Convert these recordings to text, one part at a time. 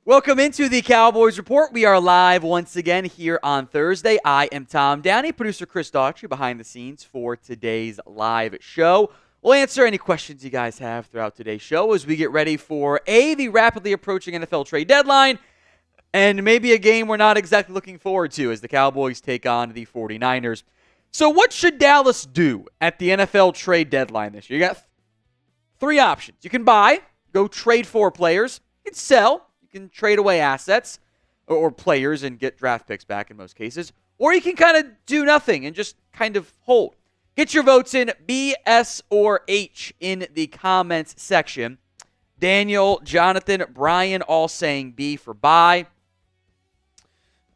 Welcome into the Cowboys Report. We are live once again here on Thursday. I am Tom Downey, producer Chris Daughtry behind the scenes for today's live show. We'll answer any questions you guys have throughout today's show as we get ready for the rapidly approaching NFL trade deadline and maybe a game we're not exactly looking forward to as the Cowboys take on the 49ers. So what should Dallas do at the NFL trade deadline this year? You got three options. You can buy, go trade for players. You can sell. You can trade away assets or players and get draft picks back in most cases. Or you can kind of do nothing and just kind of hold. Get your votes in B, S, or H in the comments section. Daniel, Jonathan, Brian all saying B for buy.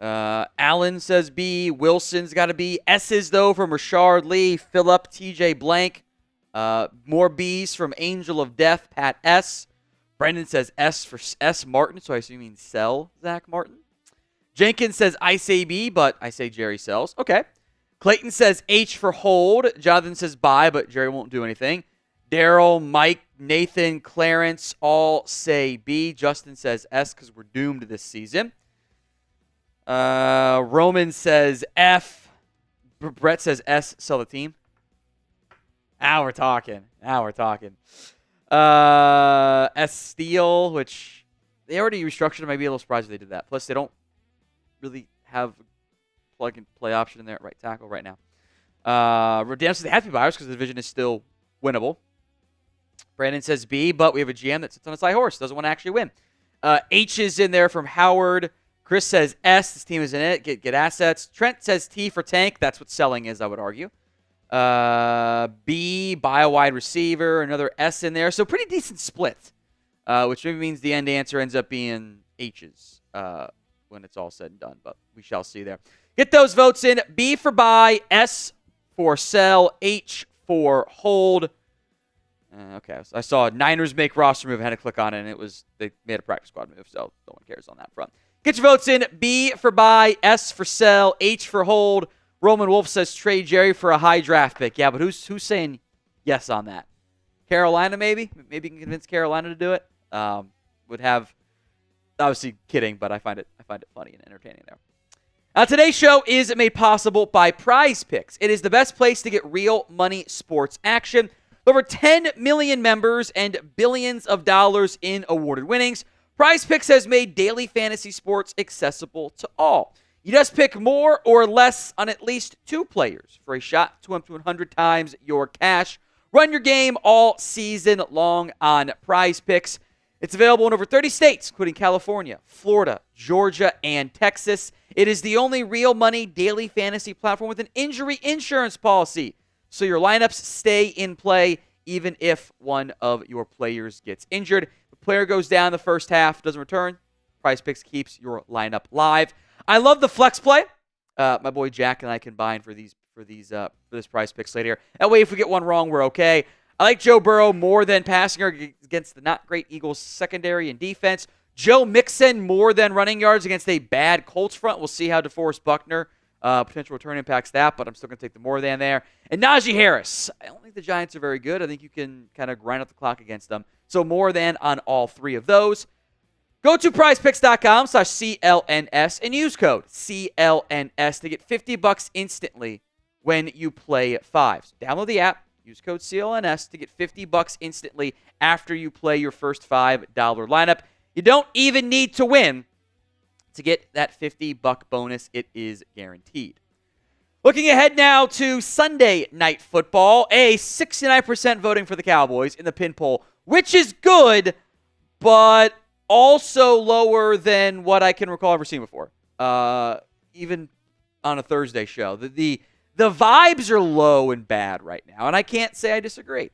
Alan says B. Wilson's got to be S's, though, from Rashard Lee, Phillips, TJ Blank. More B's from Angel of Death, Pat S. Brendan says S for S. Martin, so I assume you mean sell Zach Martin. Jenkins says I say B, but I say Jerry sells. Okay. Clayton says H for hold. Jonathan says buy, but Jerry won't do anything. Daryl, Mike, Nathan, Clarence all say B. Justin says S because we're doomed this season. Roman says F. Brett says S, sell the team. Now we're talking. S Steel, which they already restructured. I might be a little surprised if they did that. Plus, they don't really have a plug-and-play option in there at right tackle right now. Dan says they have to be buyers because the division is still winnable. Brandon says B, but we have a GM that sits on a high horse, doesn't want to actually win. H is in there from Howard. Chris says S, this team is in it, get assets. Trent says T for tank. That's what selling is, I would argue. B, buy a wide receiver, another S in there. So pretty decent split, which maybe means the end answer ends up being H's when it's all said and done, but we shall see there. Get those votes in. B for buy, S for sell, H for hold. Okay, so I saw Niners make roster move. I had to click on it, and they made a practice squad move, so no one cares on that front. Get your votes in. B for buy, S for sell, H for hold. Roman Wolf says trade Jerry for a high draft pick. Yeah, but who's saying yes on that? Carolina, maybe? Maybe you can convince Carolina to do it. Would have, obviously kidding, but I find it funny and entertaining there. Today's show is made possible by Prize Picks. It is the best place to get real money sports action. Over 10 million members and billions of dollars in awarded winnings. Prize Picks has made daily fantasy sports accessible to all. You just pick more or less on at least two players for a shot to up to 100 times your cash. Run your game all season long on Prize Picks. It's available in over 30 states, including California, Florida, Georgia, and Texas. It is the only real money daily fantasy platform with an injury insurance policy, so your lineups stay in play even if one of your players gets injured. If the player goes down the first half, doesn't return, Prize Picks keeps your lineup live. I love the flex play. My boy Jack and I combined for this Prize Pick slate here. That way, if we get one wrong, we're okay. I like Joe Burrow more than passing against the not great Eagles secondary and defense. Joe Mixon more than running yards against a bad Colts front. We'll see how DeForest Buckner potential return impacts that, but I'm still going to take the more than there. And Najee Harris. I don't think the Giants are very good. I think you can kind of grind out the clock against them. So more than on all three of those. Go to prizepicks.com/CLNS and use code CLNS to get $50 instantly when you play fives. Download the app, use code CLNS to get $50 instantly after you play your first $5 lineup. You don't even need to win to get that $50 bonus. It is guaranteed. Looking ahead now to Sunday Night Football, a 69% voting for the Cowboys in the pin poll, which is good, but also lower than what I can recall ever seen before, even on a Thursday show. The vibes are low and bad right now, and I can't say I disagree.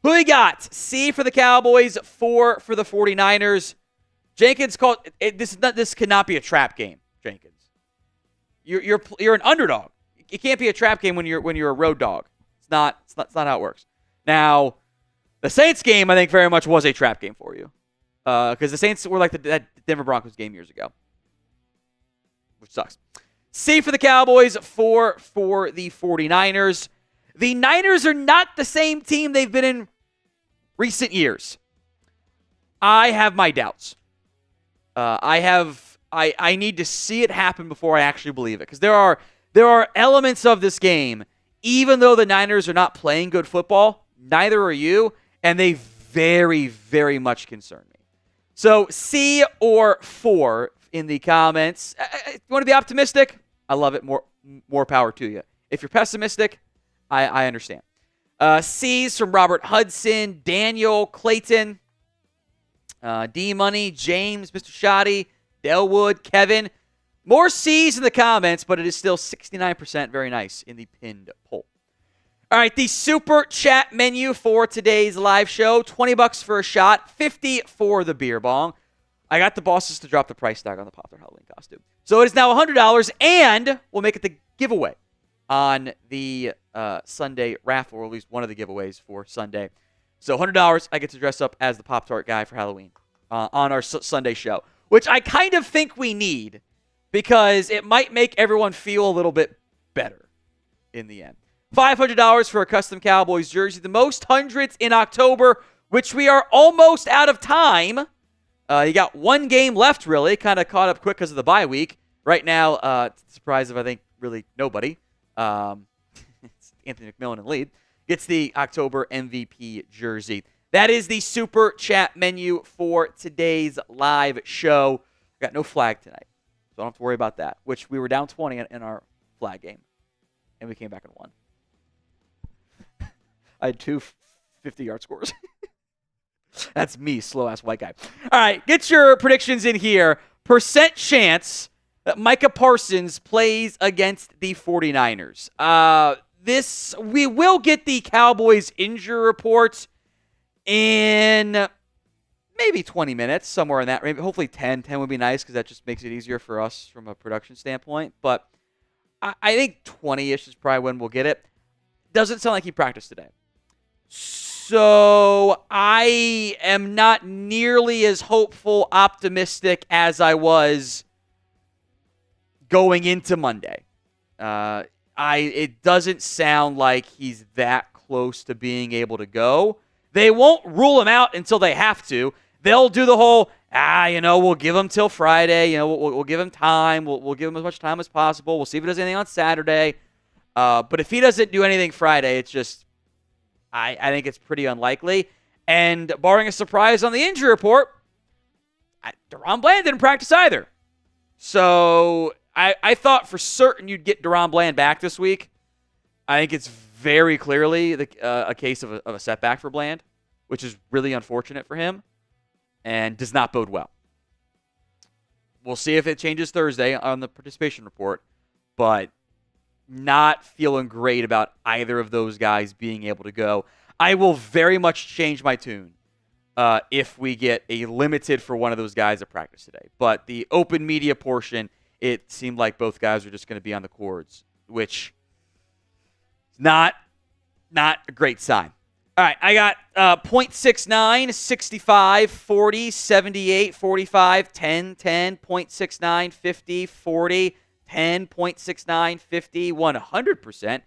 Who you got? C for the Cowboys, 4 for the 49ers. Jenkins called it. This cannot be a trap game, Jenkins. You're an underdog. It can't be a trap game when you're a road dog. It's not how it works. Now, the Saints game I think very much was a trap game for you. Because the Saints were like that Denver Broncos game years ago, which sucks. C for the Cowboys, 4 for the 49ers. The Niners are not the same team they've been in recent years. I have my doubts. I need to see it happen before I actually believe it, because there are elements of this game, even though the Niners are not playing good football, neither are you, and they very, very much concern me. So C or 4 in the comments. You want to be optimistic? I love it. More power to you. If you're pessimistic, I understand. C's from Robert Hudson, Daniel, Clayton, D-Money, James, Mr. Shoddy, Delwood, Kevin. More C's in the comments, but it is still 69% very nice in the pinned poll. All right, the super chat menu for today's live show, $20 for a shot, $50 for the beer bong. I got the bosses to drop the price tag on the Pop Their Halloween costume. So it is now $100, and we'll make it the giveaway on the Sunday raffle, or at least one of the giveaways for Sunday. So $100, I get to dress up as the Pop-Tart guy for Halloween on our Sunday show, which I kind of think we need because it might make everyone feel a little bit better in the end. $500 for a custom Cowboys jersey, the most hundreds in October, which we are almost out of time. You got one game left, really. Kind of caught up quick because of the bye week. Right now, to the surprise of, I think, really nobody, it's Anthony McMillan in the lead, gets the October MVP jersey. That is the super chat menu for today's live show. Got no flag tonight, so I don't have to worry about that, which we were down 20 in our flag game, and we came back and won. I had 2 50-yard scores. That's me, slow-ass white guy. All right, get your predictions in here. Percent chance that Micah Parsons plays against the 49ers. We will get the Cowboys injury report in maybe 20 minutes, somewhere in that. Maybe hopefully 10. 10 would be nice because that just makes it easier for us from a production standpoint. But I think 20-ish is probably when we'll get it. Doesn't sound like he practiced today. So I am not nearly as hopeful, optimistic as I was going into Monday. It doesn't sound like he's that close to being able to go. They won't rule him out until they have to. They'll do the whole, we'll give him till Friday. We'll give him time. We'll give him as much time as possible. We'll see if he does anything on Saturday. But if he doesn't do anything Friday, it's just, I think it's pretty unlikely. And barring a surprise on the injury report, DaRon Bland didn't practice either. So I thought for certain you'd get DaRon Bland back this week. I think it's very clearly a case of a setback for Bland, which is really unfortunate for him and does not bode well. We'll see if it changes Thursday on the participation report, but not feeling great about either of those guys being able to go. I will very much change my tune if we get a limited for one of those guys at practice today. But the open media portion, it seemed like both guys were just going to be on the cords, which is not a great sign. All right, I got 0.69, 65, 40, 78, 45, 10, 10, 0.69, 50, 40, 10, 0.69, 50, 100%.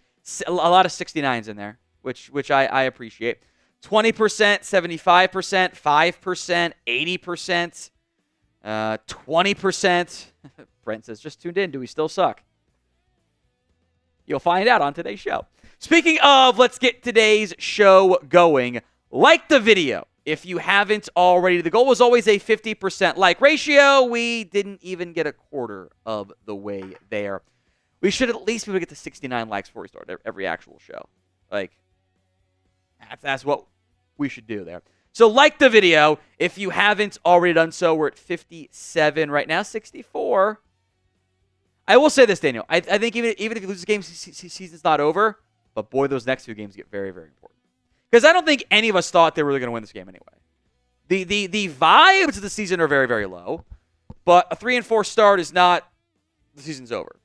A lot of 69s in there, which I appreciate. 20%, 75%, 5%, 80%, 20%. Brent says, just tuned in. Do we still suck? You'll find out on today's show. Speaking of, let's get today's show going. Like the video if you haven't already. The goal was always a 50% like ratio. We didn't even get a quarter of the way there. We should at least be able to get to 69 likes before we start every actual show. That's what we should do there. So like the video if you haven't already done so. We're at 57 right now, 64. I will say this, Daniel. I think even if you lose the game, season's not over. But boy, those next 2 games get very, very important. Because I don't think any of us thought they were really going to win this game anyway. The vibes of the season are very, very low. But a 3-4 start is not the season's over.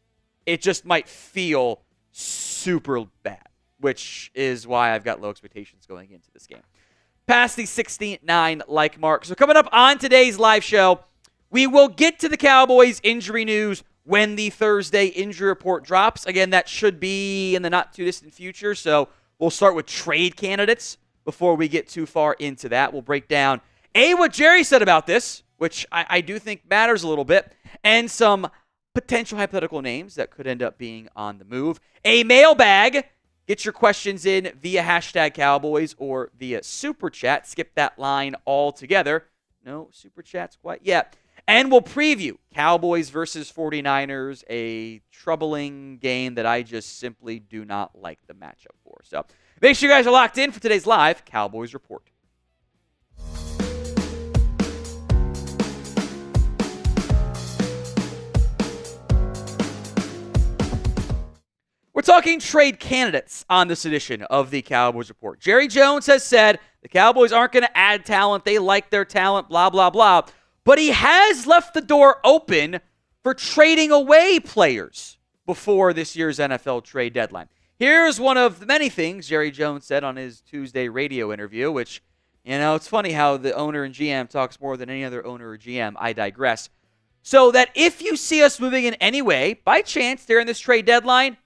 It just might feel super bad, which is why I've got low expectations going into this game. Past the 69 like mark. So coming up on today's live show, we will get to the Cowboys injury news when the Thursday injury report drops. Again, that should be in the not-too-distant future, so we'll start with trade candidates before we get too far into that. We'll break down, what Jerry said about this, which I do think matters a little bit, and some potential hypothetical names that could end up being on the move. A mailbag. Get your questions in via hashtag Cowboys or via Super Chat. Skip that line altogether. No Super Chats quite yet. And we'll preview Cowboys versus 49ers, a troubling game that I just simply do not like the matchup for. So make sure you guys are locked in for today's live Cowboys Report. We're talking trade candidates on this edition of the Cowboys Report. Jerry Jones has said the Cowboys aren't going to add talent. They like their talent, blah, blah, blah. But he has left the door open for trading away players before this year's NFL trade deadline. Here's one of the many things Jerry Jones said on his Tuesday radio interview, which, it's funny how the owner and GM talks more than any other owner or GM. I digress. So that if you see us moving in any way, by chance, during this trade deadline,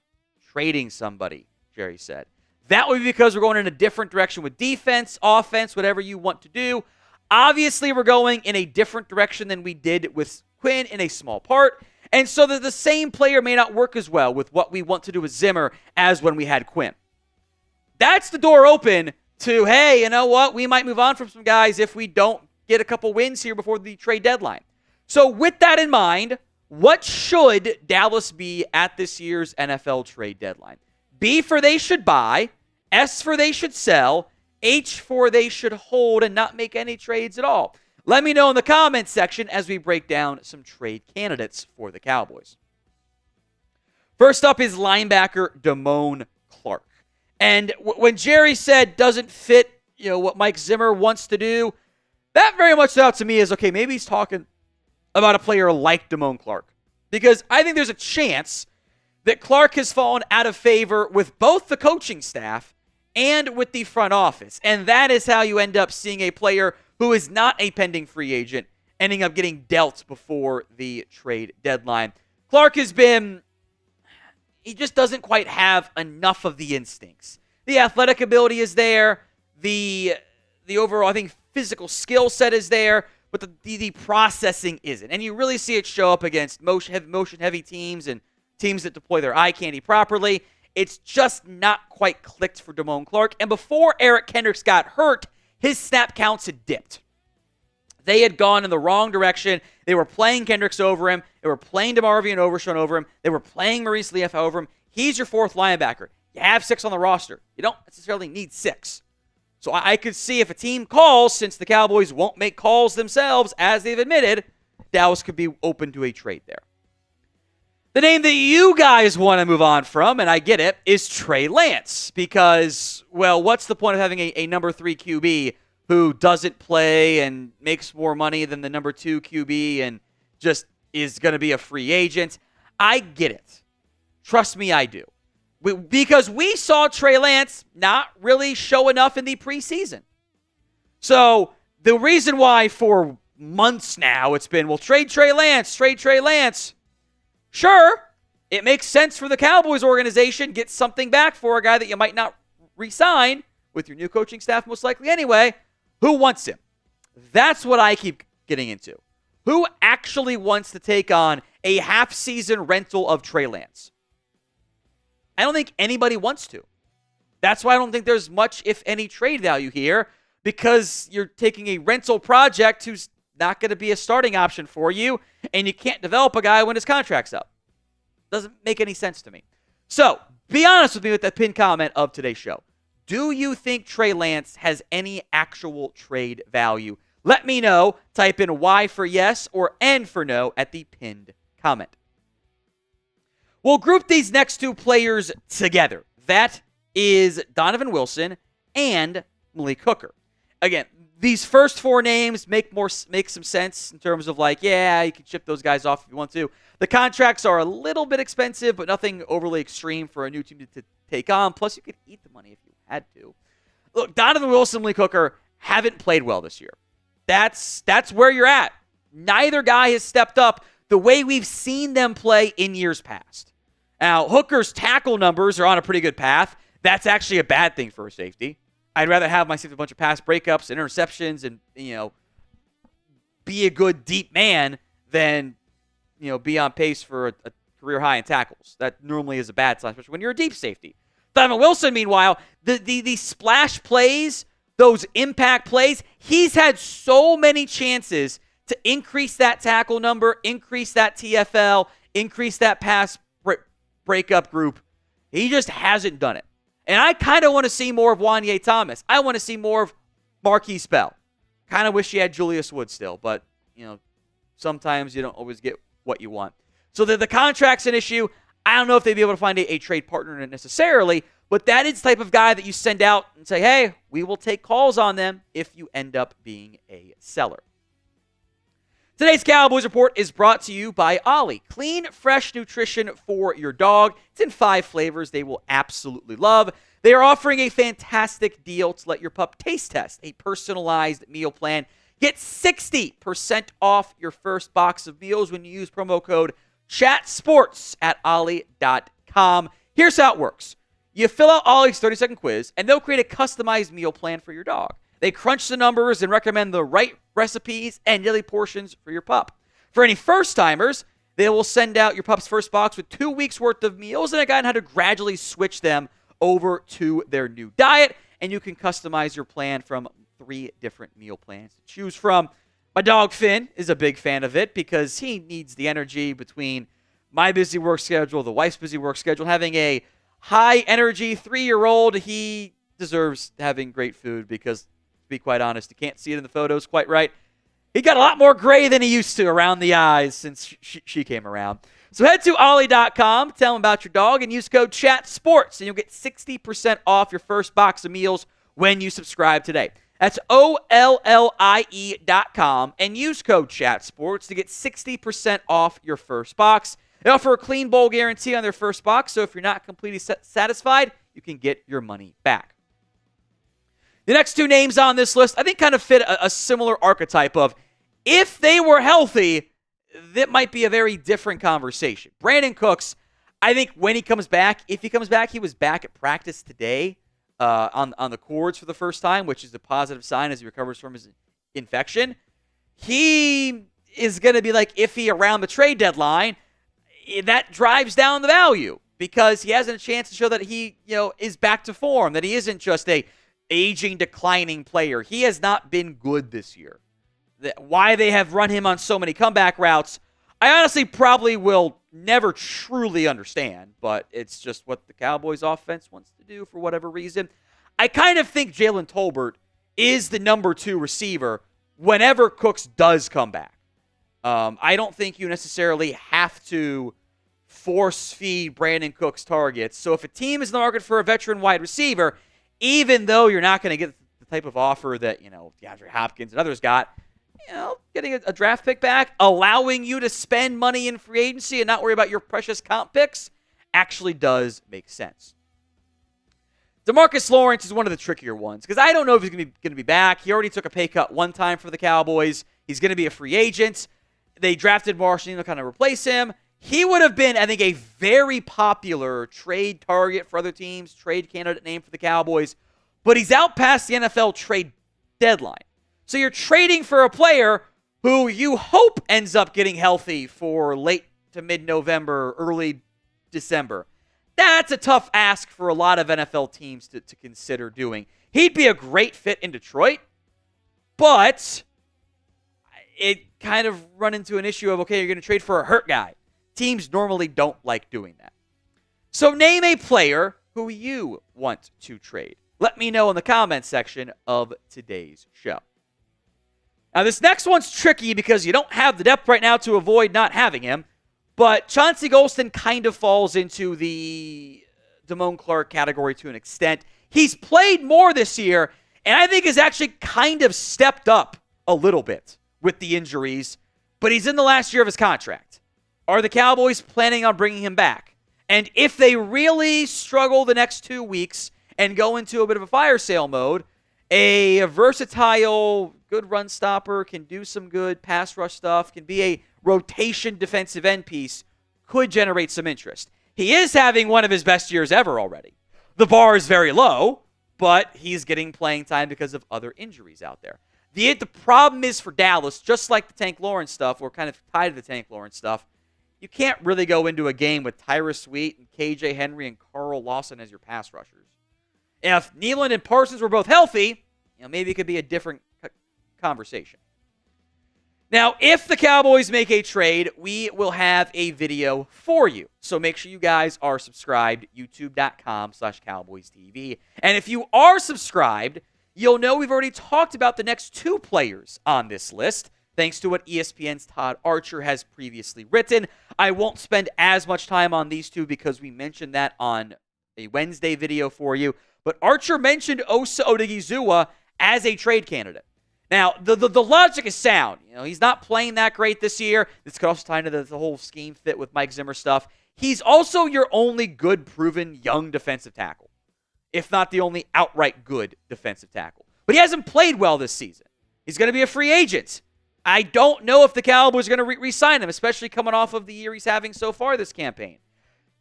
trading somebody, Jerry said. That would be because we're going in a different direction with defense, offense, whatever you want to do. Obviously, we're going in a different direction than we did with Quinn in a small part. And so that the same player may not work as well with what we want to do with Zimmer as when we had Quinn. That's the door open to, hey, you know what? We might move on from some guys if we don't get a couple wins here before the trade deadline. So with that in mind, what should Dallas be at this year's NFL trade deadline? B for they should buy, S for they should sell, H for they should hold and not make any trades at all. Let me know in the comments section as we break down some trade candidates for the Cowboys. First up is linebacker Damone Clark. And when Jerry said doesn't fit, what Mike Zimmer wants to do, that very much stood out to me as, okay, maybe he's talking about a player like Damone Clark. Because I think there's a chance that Clark has fallen out of favor with both the coaching staff and with the front office. And that is how you end up seeing a player who is not a pending free agent ending up getting dealt before the trade deadline. Clark he just doesn't quite have enough of the instincts. The athletic ability is there. The overall, I think, physical skill set is there, but the processing isn't. And you really see it show up against motion-heavy teams and teams that deploy their eye candy properly. It's just not quite clicked for Damone Clark. And before Eric Kendricks got hurt, his snap counts had dipped. They had gone in the wrong direction. They were playing Kendricks over him. They were playing DeMarvin and Overshown over him. They were playing Marist Liufau over him. He's your fourth linebacker. You have 6 on the roster. You don't necessarily need 6. So I could see if a team calls, since the Cowboys won't make calls themselves, as they've admitted, Dallas could be open to a trade there. The name that you guys want to move on from, and I get it, is Trey Lance. Because, well, what's the point of having a number 3 QB who doesn't play and makes more money than the number 2 QB and just is going to be a free agent? I get it. Trust me, I do. Because we saw Trey Lance not really show enough in the preseason. So the reason why for months now it's been, well, trade Trey Lance. Sure, it makes sense for the Cowboys organization. Get something back for a guy that you might not re-sign with your new coaching staff most likely anyway. Who wants him? That's what I keep getting into. Who actually wants to take on a half-season rental of Trey Lance? I don't think anybody wants to. That's why I don't think there's much, if any, trade value here, because you're taking a rental project who's not going to be a starting option for you, and you can't develop a guy when his contract's up. Doesn't make any sense to me. So, be honest with me with that pinned comment of today's show. Do you think Trey Lance has any actual trade value? Let me know. Type in Y for yes or N for no at the pinned comment. We'll group these next 2 players together. That is Donovan Wilson and Malik Hooker. Again, these first 4 names make some sense in terms of you can ship those guys off if you want to. The contracts are a little bit expensive, but nothing overly extreme for a new team to take on. Plus, you could eat the money if you had to. Look, Donovan Wilson and Malik Hooker haven't played well this year. That's where you're at. Neither guy has stepped up the way we've seen them play in years past. Now, Hooker's tackle numbers are on a pretty good path. That's actually a bad thing for a safety. I'd rather have my safety a bunch of pass breakups and interceptions and, be a good deep man than, be on pace for a career high in tackles. That normally is a bad sign, especially when you're a deep safety. Donovan Wilson, meanwhile, the splash plays, those impact plays, he's had so many chances to increase that tackle number, increase that TFL, increase that pass breakup group. He just hasn't done it. And I kind of want to see more of Wanye Thomas. I want to see more of Marquise Bell. Kind of wish he had Julius Wood still, but, sometimes you don't always get what you want. So the contract's an issue. I don't know if they'd be able to find a trade partner necessarily, but that is the type of guy that you send out and say, hey, we will take calls on them if you end up being a seller. Today's Cowboys Report is brought to you by Ollie. Clean, fresh nutrition for your dog. It's in 5 flavors they will absolutely love. They are offering a fantastic deal to let your pup taste test a personalized meal plan. Get 60% off your first box of meals when you use promo code CHATSPORTS at ollie.com. Here's how it works. You fill out Ollie's 30-second quiz, and they'll create a customized meal plan for your dog. They crunch the numbers and recommend the right recipes and daily portions for your pup. For any first-timers, they will send out your pup's first box with 2 weeks' worth of meals and a guide on how to gradually switch them over to their new diet, and you can customize your plan from 3 different meal plans to choose from. My dog Finn is a big fan of it because he needs the energy between my busy work schedule, the wife's busy work schedule. Having a high-energy 3-year-old, he deserves having great food because, to be quite honest, you can't see it in the photos quite right. He got a lot more gray than he used to around the eyes since she came around. So head to ollie.com, tell them about your dog, and use code CHATSPORTS, and you'll get 60% off your first box of meals when you subscribe today. That's OLLIE.com, and use code CHATSPORTS to get 60% off your first box. They offer a clean bowl guarantee on their first box, so if you're not completely satisfied, you can get your money back. The next 2 names on this list, I think, kind of fit a similar archetype of, if they were healthy, that might be a very different conversation. Brandon Cooks, I think when he comes back, if he comes back, he was back at practice today on the cords for the first time, which is a positive sign as he recovers from his infection. He is going to be like iffy around the trade deadline. That drives down the value because he hasn't a chance to show that he is back to form, that he isn't just a aging, declining player. He has not been good this year. Why they have run him on so many comeback routes, I honestly probably will never truly understand, but it's just what the Cowboys offense wants to do for whatever reason. I kind of think Jalen Tolbert is the number 2 receiver whenever Cooks does come back. I don't think you necessarily have to force feed Brandon Cooks targets. So if a team is in the market for a veteran wide receiver, even though you're not going to get the type of offer that, DeAndre Hopkins and others got, getting a draft pick back, allowing you to spend money in free agency and not worry about your precious comp picks actually does make sense. DeMarcus Lawrence is one of the trickier ones because I don't know if he's going to be back. He already took a pay cut one time for the Cowboys. He's going to be a free agent. They drafted Marshall to kind of replace him. He would have been, I think, a very popular trade target for other teams, trade candidate name for the Cowboys, but he's out past the NFL trade deadline. So you're trading for a player who you hope ends up getting healthy for late to mid-November, early December. That's a tough ask for a lot of NFL teams to consider doing. He'd be a great fit in Detroit, but it kind of run into an issue of, okay, you're going to trade for a hurt guy. Teams normally don't like doing that. So name a player who you want to trade. Let me know in the comments section of today's show. Now, this next one's tricky because you don't have the depth right now to avoid not having him, but Chauncey Golston kind of falls into the Damone Clark category to an extent. He's played more this year, and I think has actually kind of stepped up a little bit with the injuries, but he's in the last year of his contract. Are the Cowboys planning on bringing him back? And if they really struggle the next 2 weeks and go into a bit of a fire sale mode, a versatile, good run stopper, can do some good pass rush stuff, can be a rotation defensive end piece, could generate some interest. He is having one of his best years ever already. The bar is very low, but he's getting playing time because of other injuries out there. The problem is for Dallas, just like the Tank Lawrence stuff, or kind of tied to the Tank Lawrence stuff, you can't really go into a game with Tyrus Sweet and KJ Henry and Carl Lawson as your pass rushers. If Nealon and Parsons were both healthy, maybe it could be a different conversation. Now, if the Cowboys make a trade, we will have a video for you. So make sure you guys are subscribed, youtube.com/CowboysTV. And if you are subscribed, you'll know we've already talked about the next 2 players on this list, thanks to what ESPN's Todd Archer has previously written. I won't spend as much time on these 2 because we mentioned that on a Wednesday video for you. But Archer mentioned Osa Odighizuwa as a trade candidate. Now, the logic is sound. He's not playing that great this year. This could also tie into the whole scheme fit with Mike Zimmer stuff. He's also your only good, proven, young defensive tackle, if not the only outright good defensive tackle. But he hasn't played well this season. He's going to be a free agent. I don't know if the Cowboys are going to re-sign him, especially coming off of the year he's having so far this campaign.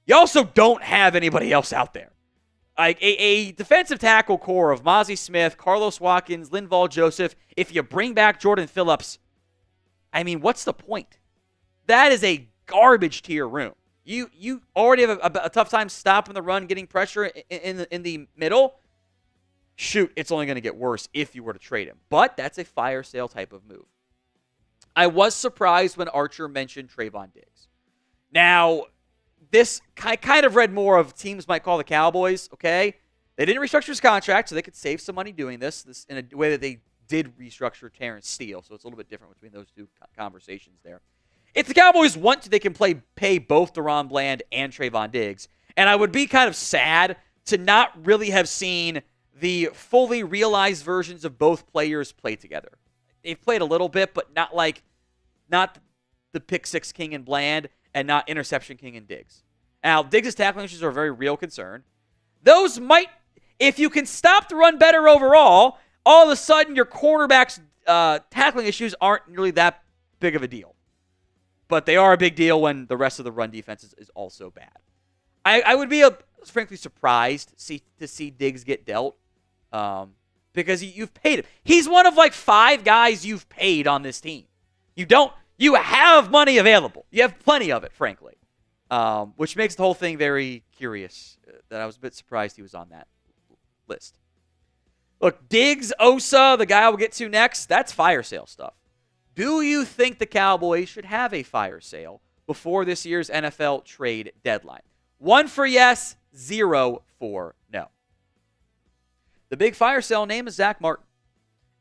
You also don't have anybody else out there. Like a defensive tackle core of Mozzie Smith, Carlos Watkins, Linval Joseph. If you bring back Jordan Phillips, what's the point? That is a garbage tier room. You already have a tough time stopping the run, getting pressure in the middle. Shoot, it's only going to get worse if you were to trade him. But that's a fire sale type of move. I was surprised when Archer mentioned Trayvon Diggs. Now, this I kind of read more of teams might call the Cowboys, okay? They didn't restructure his contract, so they could save some money doing this in a way that they did restructure Terrence Steele, so it's a little bit different between those 2 conversations there. If the Cowboys want to, they can pay both DaRon Bland and Trayvon Diggs, and I would be kind of sad to not really have seen the fully realized versions of both players play together. They've played a little bit, but not the pick 6 king in Bland, and not interception king in Diggs. Now, Diggs' tackling issues are a very real concern. Those might, if you can stop the run better overall, all of a sudden your cornerback's tackling issues aren't really that big of a deal. But they are a big deal when the rest of the run defense is also bad. I would be frankly surprised to see Diggs get dealt because you've paid him. He's one of 5 guys you've paid on this team. You have money available. You have plenty of it, frankly, which makes the whole thing very curious that I was a bit surprised he was on that list. Look, Diggs, Osa, the guy we'll get to next, that's fire sale stuff. Do you think the Cowboys should have a fire sale before this year's NFL trade deadline? 1 for yes, 0 for no. The big fire sale name is Zach Martin.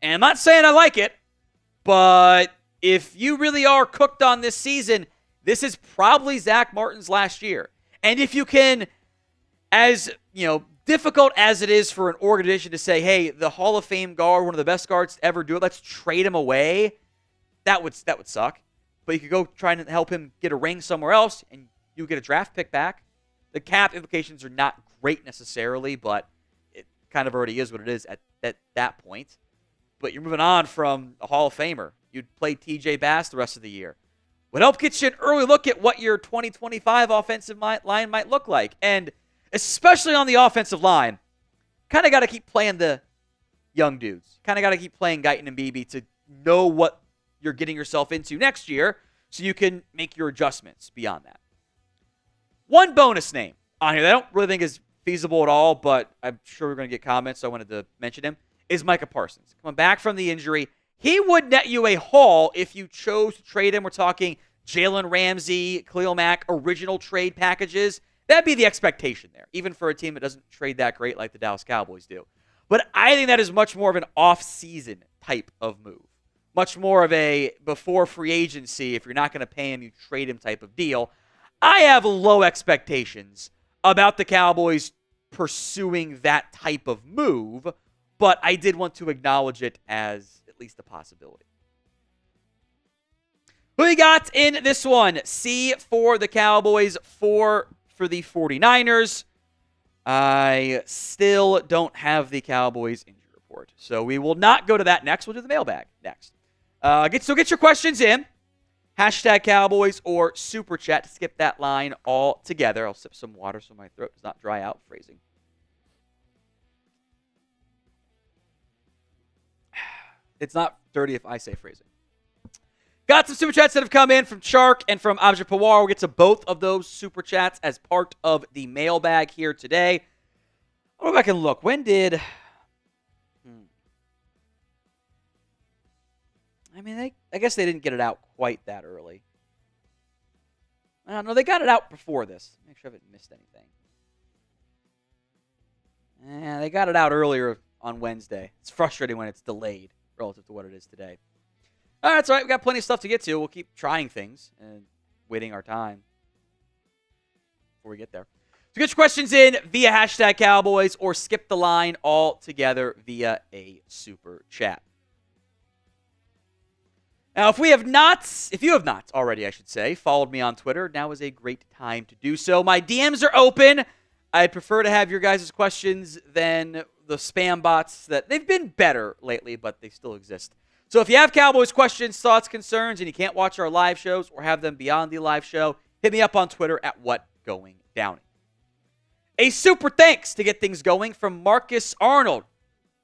And I'm not saying I like it, but if you really are cooked on this season, this is probably Zach Martin's last year. And if you can, as difficult as it is for an organization to say, hey, the Hall of Fame guard, one of the best guards to ever do it, let's trade him away, that would suck. But you could go try and help him get a ring somewhere else, and you get a draft pick back. The cap implications are not great necessarily, but it kind of already is what it is at that point. But you're moving on from a Hall of Famer. You'd play TJ Bass the rest of the year. Would help get you an early look at what your 2025 offensive line might look like. And especially on the offensive line, kind of got to keep playing the young dudes. Kind of got to keep playing Guyton and Beebe to know what you're getting yourself into next year so you can make your adjustments beyond that. One bonus name on here that I don't really think is feasible at all, but I'm sure we're going to get comments, so I wanted to mention him, is Micah Parsons. Coming back from the injury, he would net you a haul if you chose to trade him. We're talking Jalen Ramsey, Khalil Mack, original trade packages. That'd be the expectation there, even for a team that doesn't trade that great like the Dallas Cowboys do. But I think that is much more of an off-season type of move. Much more of a before free agency, if you're not going to pay him, you trade him type of deal. I have low expectations about the Cowboys pursuing that type of move, but I did want to acknowledge it as at least a possibility. Who we got in this one? C for the Cowboys, 4 for the 49ers. I still don't have the Cowboys injury report, so we will not go to that next. We'll do the mailbag next. Get your questions in. Hashtag Cowboys or Super Chat to skip that line all together. I'll sip some water so my throat does not dry out. Phrasing. It's not dirty if I say phrasing. Got some super chats that have come in from Chark and from Aubrey. We'll get to both of those super chats as part of the mailbag here today. I'll go back and look. When did... I guess they didn't get it out quite that early. No, they got it out before this. Make sure I haven't missed anything. They got it out earlier on Wednesday. It's frustrating when it's delayed relative to what it is today. All right, that's all right. We got plenty of stuff to get to. We'll keep trying things and waiting our time before we get there. So get your questions in via hashtag Cowboys or skip the line altogether via a super chat. Now, if you have not already, I should say, followed me on Twitter, now is a great time to do so. My DMs are open. I'd prefer to have your guys' questions than the spam bots that they've been better lately, but they still exist. So if you have Cowboys questions, thoughts, concerns, and you can't watch our live shows or have them beyond the live show, hit me up on Twitter at WhatGoingDowney. A super thanks to get things going from Marcus Arnold.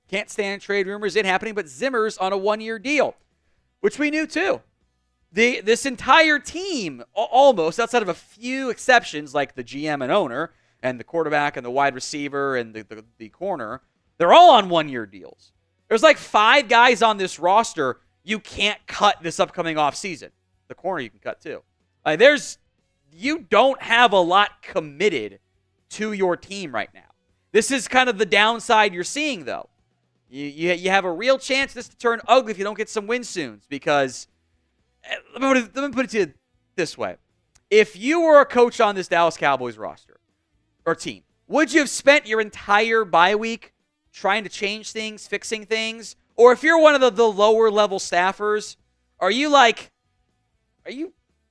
Can't stand trade rumors in happening, but Zimmer's on a 1-year deal, which we knew too. This entire team, almost, outside of a few exceptions like the GM and owner and the quarterback and the wide receiver and the corner, they're all on 1-year deals. There's like 5 guys on this roster you can't cut this upcoming offseason. The corner you can cut too. You don't have a lot committed to your team right now. This is kind of the downside you're seeing, though. You have a real chance this to turn ugly if you don't get some wins soon. Because, let me put it to you this way. If you were a coach on this Dallas Cowboys roster or team, would you have spent your entire bye week trying to change things, fixing things? Or if you're one of the lower level staffers, are you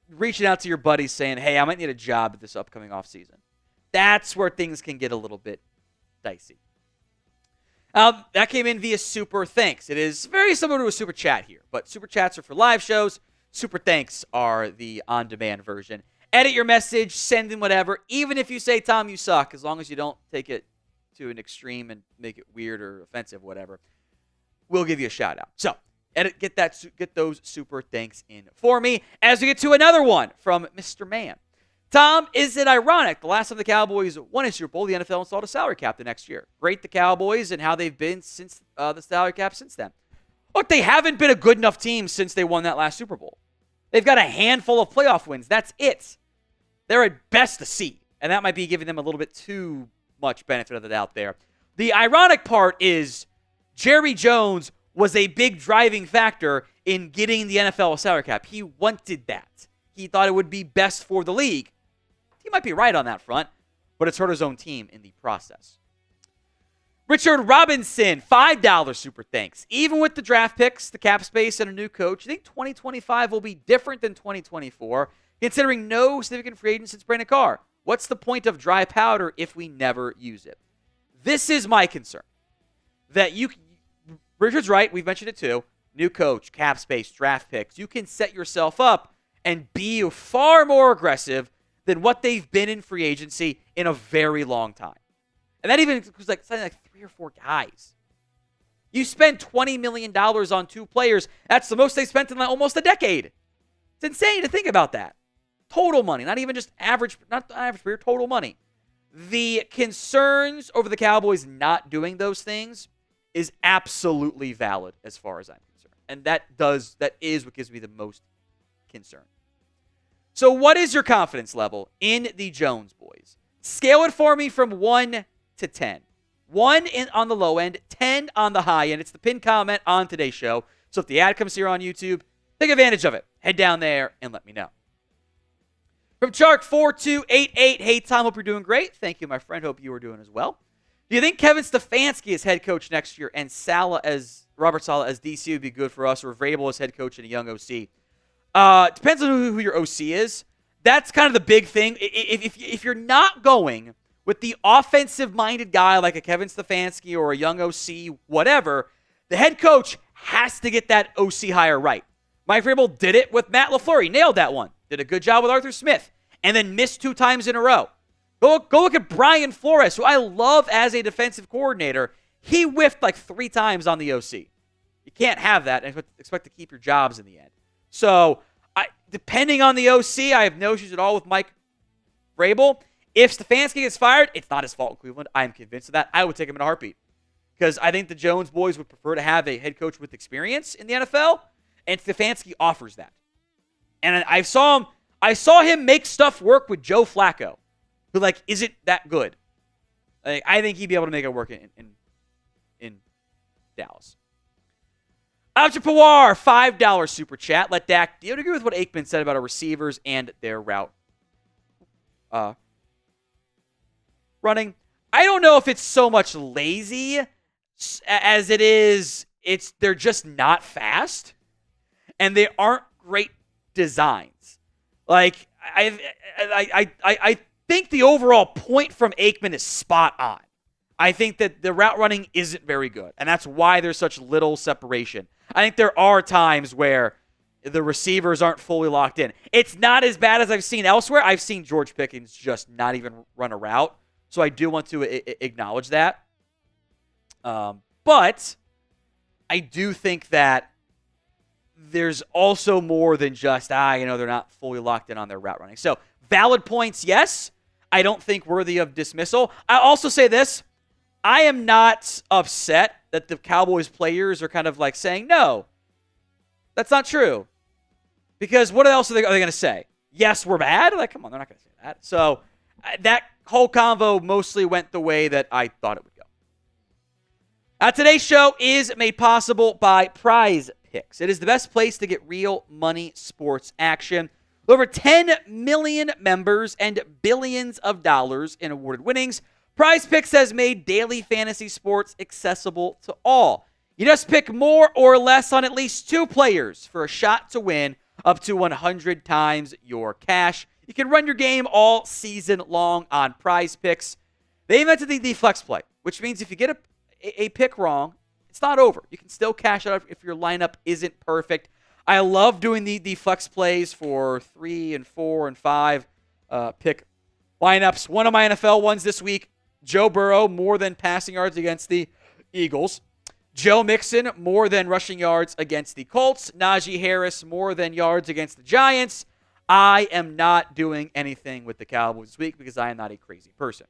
reaching out to your buddies saying, hey, I might need a job this upcoming offseason? That's where things can get a little bit dicey. That came in via super thanks. It is very similar to a super chat here, but super chats are for live shows. Super thanks are the on-demand version. Edit your message, send in whatever, even if you say, Tom, you suck, as long as you don't take it to an extreme and make it weird or offensive, whatever. We'll give you a shout out. So, get those super thanks in for me as we get to another one from Mr. Man. Tom, is it ironic the last time the Cowboys won a Super Bowl, the NFL installed a salary cap the next year? Great the Cowboys and how they've been since the salary cap since then. Look, they haven't been a good enough team since they won that last Super Bowl. They've got a handful of playoff wins. That's it. They're at best a C, and that might be giving them a little bit too much benefit of the doubt there. The ironic part is Jerry Jones was a big driving factor in getting the NFL a salary cap. He wanted that. He thought it would be best for the league. He might be right on that front, but it's hurt his own team in the process. Richard Robinson, $5 super thanks. Even with the draft picks, the cap space, and a new coach, you think 2025 will be different than 2024, considering no significant free agents since Brandon Carr? What's the point of dry powder if we never use it? This is my concern. Richard's right, we've mentioned it too. New coach, cap space, draft picks. You can set yourself up and be far more aggressive than what they've been in free agency in a very long time. And that even was something like 3 or 4 guys. You spend $20 million on 2 players. That's the most they spent in almost a decade. It's insane to think about that. Total money, not even just average, not average player, total money. The concerns over the Cowboys not doing those things is absolutely valid as far as I'm concerned. And that is what gives me the most concern. So what is your confidence level in the Jones boys? Scale it for me from 1 to 10. 1 on the low end, 10 on the high end. It's the pinned comment on today's show. So if the ad comes here on YouTube, take advantage of it. Head down there and let me know. From Chark4288, hey Tom, hope you're doing great. Thank you, my friend. Hope you are doing as well. Do you think Kevin Stefanski is head coach next year and Robert Saleh as DC would be good for us, or Vrabel as head coach and a young OC? Depends on who your OC is. That's kind of the big thing. If you're not going with the offensive-minded guy like a Kevin Stefanski or a young OC, whatever, the head coach has to get that OC hire right. Mike Vrabel did it with Matt LaFleur. He nailed that one. Did a good job with Arthur Smith. And then missed 2 times in a row. Go look at Brian Flores, who I love as a defensive coordinator. He whiffed 3 times on the OC. You can't have that and expect to keep your jobs in the end. So, depending on the OC, I have no issues at all with Mike Vrabel. If Stefanski gets fired, it's not his fault in Cleveland. I am convinced of that. I would take him in a heartbeat. Because I think the Jones boys would prefer to have a head coach with experience in the NFL, and Stefanski offers that. And I saw him make stuff work with Joe Flacco, who isn't that good. I think he'd be able to make it work in Dallas. Alger Pawar, $5 super chat. Let Dak, do you agree with what Aikman said about our receivers and their route running? I don't know if it's so much lazy as it is, they're just not fast, and they aren't great designs. I think the overall point from Aikman is spot on. I think that the route running isn't very good, and that's why there's such little separation. I think there are times where the receivers aren't fully locked in. It's not as bad as I've seen elsewhere. I've seen George Pickens just not even run a route, so I do want to acknowledge that. But I do think that there's also more than just, they're not fully locked in on their route running. So, valid points, yes. I don't think worthy of dismissal. I also say this. I am not upset that the Cowboys players are kind of saying, no, that's not true. Because what else are they going to say? Yes, we're bad? Come on, they're not going to say that. So, that whole convo mostly went the way that I thought it would go. Today's show is made possible by Prize Picks. It is the best place to get real money sports action. With over 10 million members and billions of dollars in awarded winnings, Prize Picks has made daily fantasy sports accessible to all. You just pick more or less on at least 2 players for a shot to win up to 100 times your cash. You can run your game all season long on Prize Picks. They invented the flex play, which means if you get a pick wrong, it's not over. You can still cash out if your lineup isn't perfect. I love doing the flex plays for 3 and 4 and 5 pick lineups. One of my NFL ones this week, Joe Burrow, more than passing yards against the Eagles. Joe Mixon, more than rushing yards against the Colts. Najee Harris, more than yards against the Giants. I am not doing anything with the Cowboys this week because I am not a crazy person.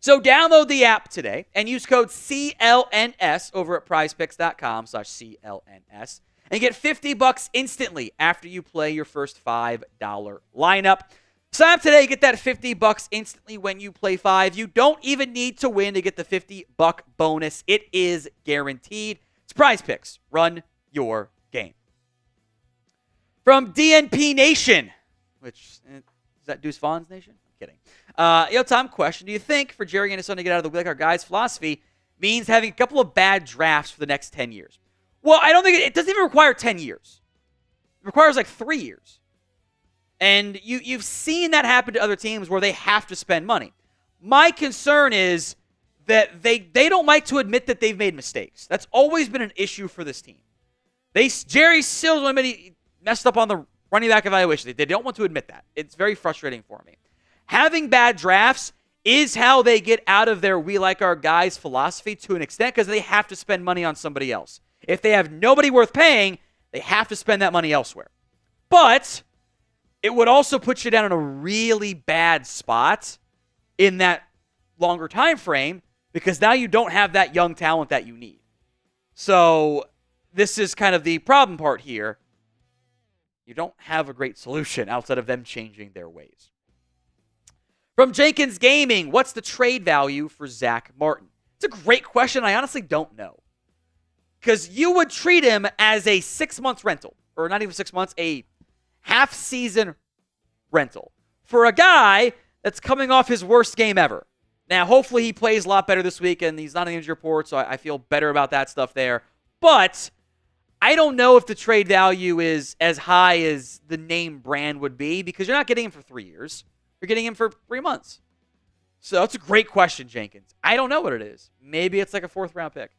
So download the app today and use code CLNS over at prizepicks.com/CLNS and get $50 instantly after you play your first $5 lineup. Sign up today, get that $50 instantly when you play 5. You don't even need to win to get the $50 bonus. It is guaranteed. It's Prize Picks. Run your game. From DNP Nation, which, is that Deuce Vaughn's Nation? I'm kidding. Tom, question. Do you think for Jerry and his son to get out of the way like our guy's philosophy means having a couple of bad drafts for the next 10 years? Well, I don't think it doesn't even require 10 years. It requires 3 years. And you've seen that happen to other teams where they have to spend money. My concern is that they don't like to admit that they've made mistakes. That's always been an issue for this team. Jerry Sills messed up on the running back evaluation. They don't want to admit that. It's very frustrating for me. Having bad drafts is how they get out of their we like our guys philosophy to an extent because they have to spend money on somebody else. If they have nobody worth paying, they have to spend that money elsewhere. But it would also put you down in a really bad spot in that longer time frame because now you don't have that young talent that you need. So this is kind of the problem part here. You don't have a great solution outside of them changing their ways. From Jenkins Gaming, what's the trade value for Zach Martin? It's a great question. I honestly don't know. Because you would treat him as a 6 months rental, or not even 6 months, a half-season rental for a guy that's coming off his worst game ever. Now, hopefully he plays a lot better this week, and he's not on the injury report, so I feel better about that stuff there. But I don't know if the trade value is as high as the name brand would be because you're not getting him for 3 years. You're getting him for 3 months. So that's a great question, Jenkins. I don't know what it is. Maybe it's like a 4th-round pick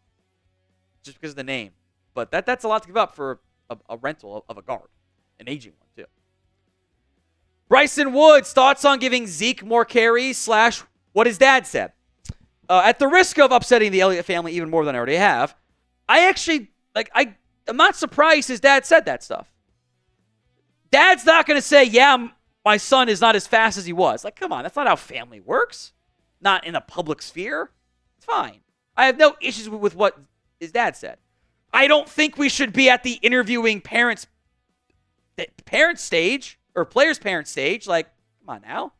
just because of the name. But that's a lot to give up for a rental of a guard, an aging one, too. Bryson Woods, thoughts on giving Zeke more carries / what his dad said. At the risk of upsetting the Elliott family even more than I already have, I actually Like, I'm not surprised his dad said that stuff. Dad's not going to say, yeah, my son is not as fast as he was. Like, come on, that's not how family works. Not in a public sphere. It's fine. I have no issues with what his dad said. I don't think we should be at the interviewing parent stage or players' parent stage. Like, come on now.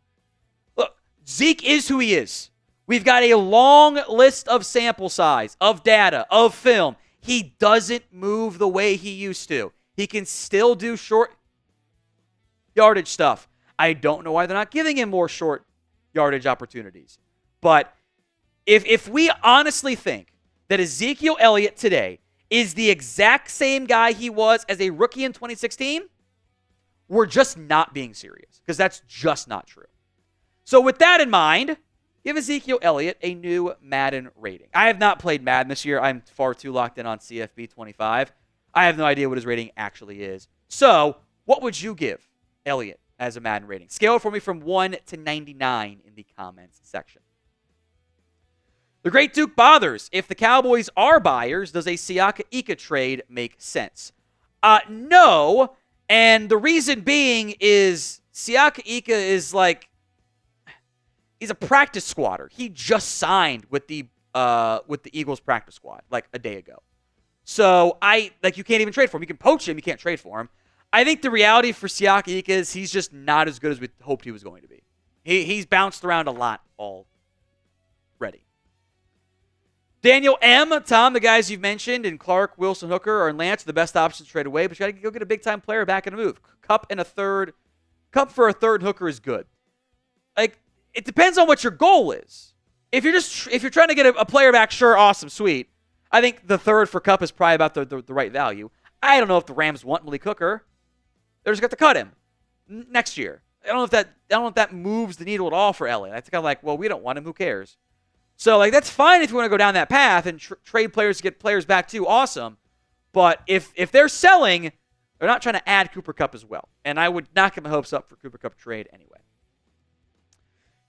Look, Zeke is who he is. We've got a long list of sample size, of data, of film. He doesn't move the way he used to. He can still do short yardage stuff. I don't know why they're not giving him more short yardage opportunities. But if we honestly think that Ezekiel Elliott today is the exact same guy he was as a rookie in 2016, we're just not being serious, because that's just not true. So with that in mind, give Ezekiel Elliott a new Madden rating. I have not played Madden this year. I'm far too locked in on CFB 25. I have no idea what his rating actually is. So what would you give Elliott as a Madden rating? Scale it for me from 1 to 99 in the comments section. The Great Duke bothers. If the Cowboys are buyers, does a Siaka Ika trade make sense? No. And the reason being is Siaka Ika is like, he's a practice squatter. He just signed with the Eagles practice squad like a day ago. So you can't even trade for him. You can poach him, you can't trade for him. I think the reality for Siaka Ika is he's just not as good as we hoped he was going to be. He's bounced around a lot already. Daniel M., Tom, the guys you've mentioned, and Clark, Wilson, Hooker, and Lance are the best options to trade away, but you got to go get a big-time player back in a move. Cup for a third Hooker is good. Like, it depends on what your goal is. If you're trying to get a player back, sure, awesome, sweet. I think the third for Cup is probably about the right value. I don't know if the Rams want Malik Hooker. They're just going to cut him next year. I don't know if that moves the needle at all for LA. That's kind of like, well, we don't want him. Who cares? So, like, that's fine if you want to go down that path and trade players to get players back too. Awesome. But if they're selling, they're not trying to add Cooper Kupp as well. And I would not get my hopes up for Cooper Kupp trade anyway.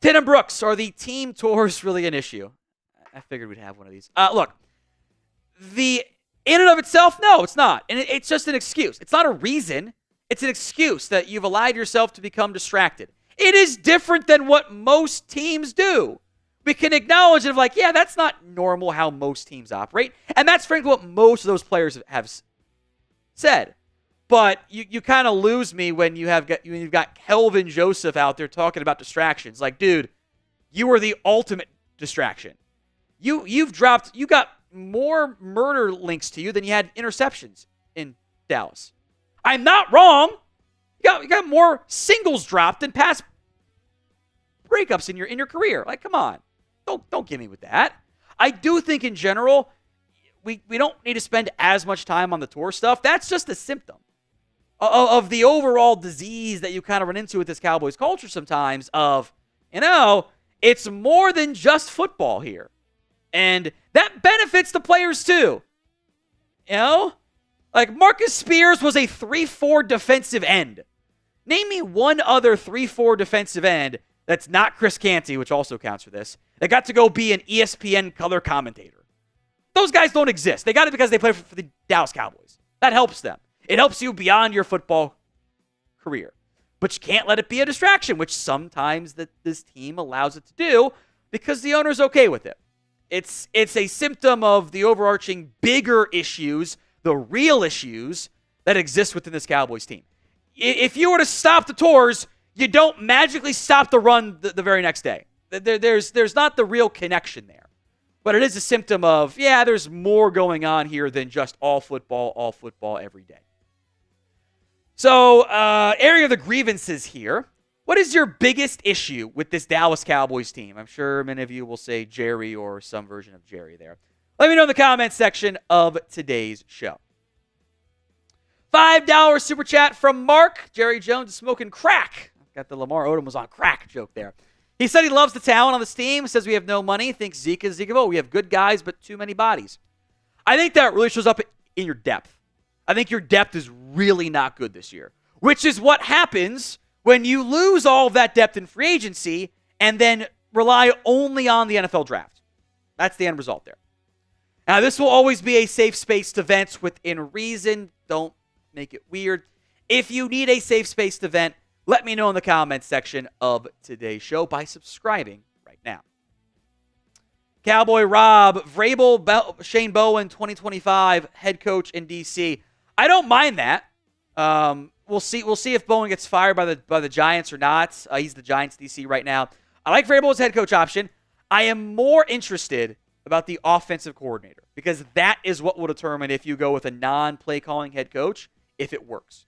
Tin and Brooks, are the team tours really an issue? I figured we'd have one of these. Look, in and of itself, no, it's not. And it's just an excuse. It's not a reason. It's an excuse that you've allowed yourself to become distracted. It is different than what most teams do. We can acknowledge it of like, yeah, that's not normal how most teams operate. And that's frankly what most of those players have said. But you kind of lose me when you've got Kelvin Joseph out there talking about distractions. Like, dude, you are the ultimate distraction. You got more murder links to you than you had interceptions in Dallas. I'm not wrong. You got more singles dropped than pass breakups in your career. Like, come on. Don't get me with that. I do think in general, we don't need to spend as much time on the tour stuff. That's just a symptom of the overall disease that you kind of run into with this Cowboys culture sometimes of, it's more than just football here. And that benefits the players too. Like Marcus Spears was a 3-4 defensive end. Name me one other 3-4 defensive end that's not Chris Canty, which also counts for this, that got to go be an ESPN color commentator. Those guys don't exist. They got it because they play for the Dallas Cowboys. That helps them. It helps you beyond your football career. But you can't let it be a distraction, which sometimes this team allows it to do because the owner's okay with it. It's a symptom of the overarching bigger issues, the real issues that exist within this Cowboys team. If you were to stop the tours, you don't magically stop the run the very next day. There's not the real connection there. But it is a symptom of, there's more going on here than just all football every day. So, area of the grievances here. What is your biggest issue with this Dallas Cowboys team? I'm sure many of you will say Jerry or some version of Jerry there. Let me know in the comments section of today's show. $5 super chat from Mark. Jerry Jones is smoking crack. Got the Lamar Odom was on crack joke there. He said he loves the talent on this team, says we have no money, thinks Zeke is Zeke. Oh, we have good guys, but too many bodies. I think that really shows up in your depth. I think your depth is really not good this year, which is what happens when you lose all of that depth in free agency and then rely only on the NFL draft. That's the end result there. Now, this will always be a safe space to vent within reason. Don't make it weird. If you need a safe space to vent, let me know in the comments section of today's show by subscribing right now. Cowboy Rob, Vrabel, Shane Bowen, 2025 head coach in DC. I don't mind that. We'll see if Bowen gets fired by the Giants or not. He's the Giants DC right now. I like Vrabel as head coach option. I am more interested about the offensive coordinator because that is what will determine if you go with a non-play calling head coach, if it works.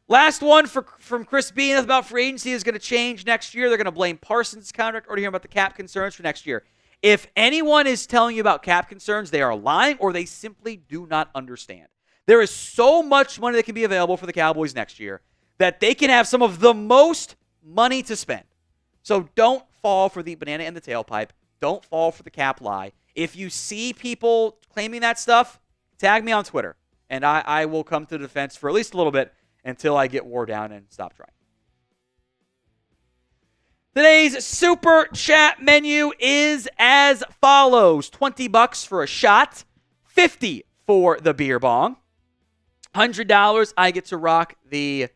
Last one from Chris B. Nothing about free agency is going to change next year. They're going to blame Parsons' contract. Already hearing about the cap concerns for next year. If anyone is telling you about cap concerns, they are lying or they simply do not understand. There is so much money that can be available for the Cowboys next year that they can have some of the most money to spend. So don't fall for the banana in the tailpipe. Don't fall for the cap lie. If you see people claiming that stuff, tag me on Twitter, and I will come to the defense for at least a little bit until I get wore down and stop trying. Today's super chat menu is as follows. $20 for a shot, $50 for the beer bong, $100 I get to rock the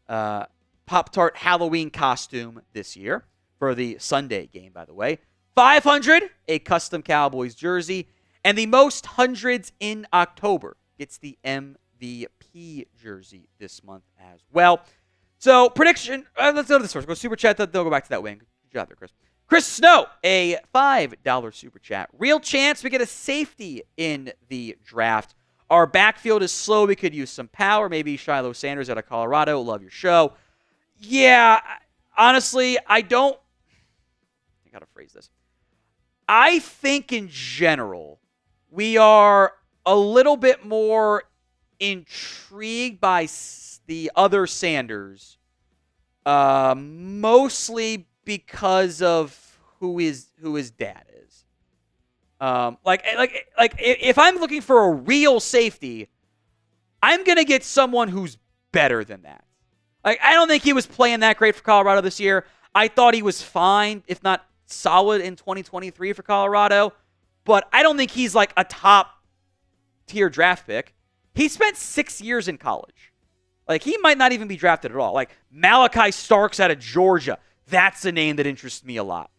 Pop-Tart Halloween costume this year for the Sunday game, by the way. $500, a custom Cowboys jersey, and the most hundreds in October gets the MVP jersey this month as well. So, prediction, let's go to this first. Go super chat, they'll go back to that wing. Good job there, Chris. Chris Snow, a $5 super chat. Real chance we get a safety in the draft. Our backfield is slow. We could use some power. Maybe Shiloh Sanders out of Colorado. Love your show. Yeah, honestly, I got to phrase this. I think in general, we are a little bit more intrigued by the other Sanders, mostly because of who his dad is. Like if I'm looking for a real safety, I'm gonna get someone who's better than that. Like I don't think he was playing that great for Colorado this year. I thought he was fine, if not solid, in 2023 for Colorado, but I don't think he's like a top tier draft pick. He spent 6 years in college. Like, he might not even be drafted at all. Like, Malachi Starks out of Georgia. That's a name that interests me a lot.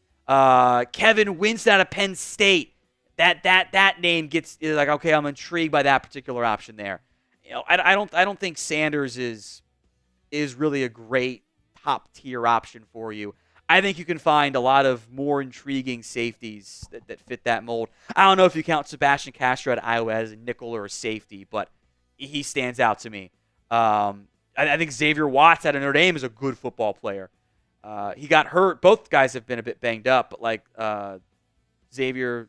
Kevin Winston out of Penn State. That name gets, like, okay, I'm intrigued by that particular option there. You know, I don't think Sanders is really a great top-tier option for you. I think you can find a lot of more intriguing safeties that fit that mold. I don't know if you count Sebastian Castro at Iowa as a nickel or a safety, but he stands out to me. I think Xavier Watts out of Notre Dame is a good football player. He got hurt. Both guys have been a bit banged up, but like Xavier,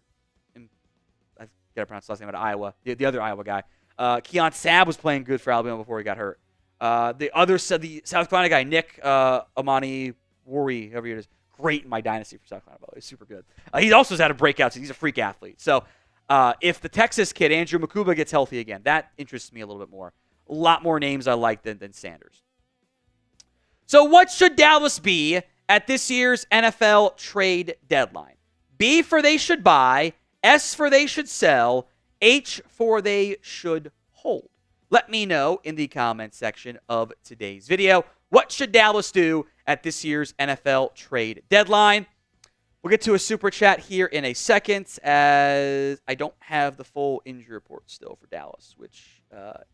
I got to pronounce his last name, out of Iowa, the other Iowa guy. Keon Sabb was playing good for Alabama before he got hurt. The South Carolina guy, Nick Amani Worry, however it is, great in my dynasty for South Carolina, by the way. Super good. He also has had a breakout season. He's a freak athlete. So if the Texas kid, Andrew Makuba, gets healthy again, that interests me a little bit more. A lot more names I like than Sanders. So what should Dallas be at this year's NFL trade deadline? B for they should buy, S for they should sell, H for they should hold. Let me know in the comments section of today's video. What should Dallas do at this year's NFL trade deadline? We'll get to a super chat here in a second, as I don't have the full injury report still for Dallas, which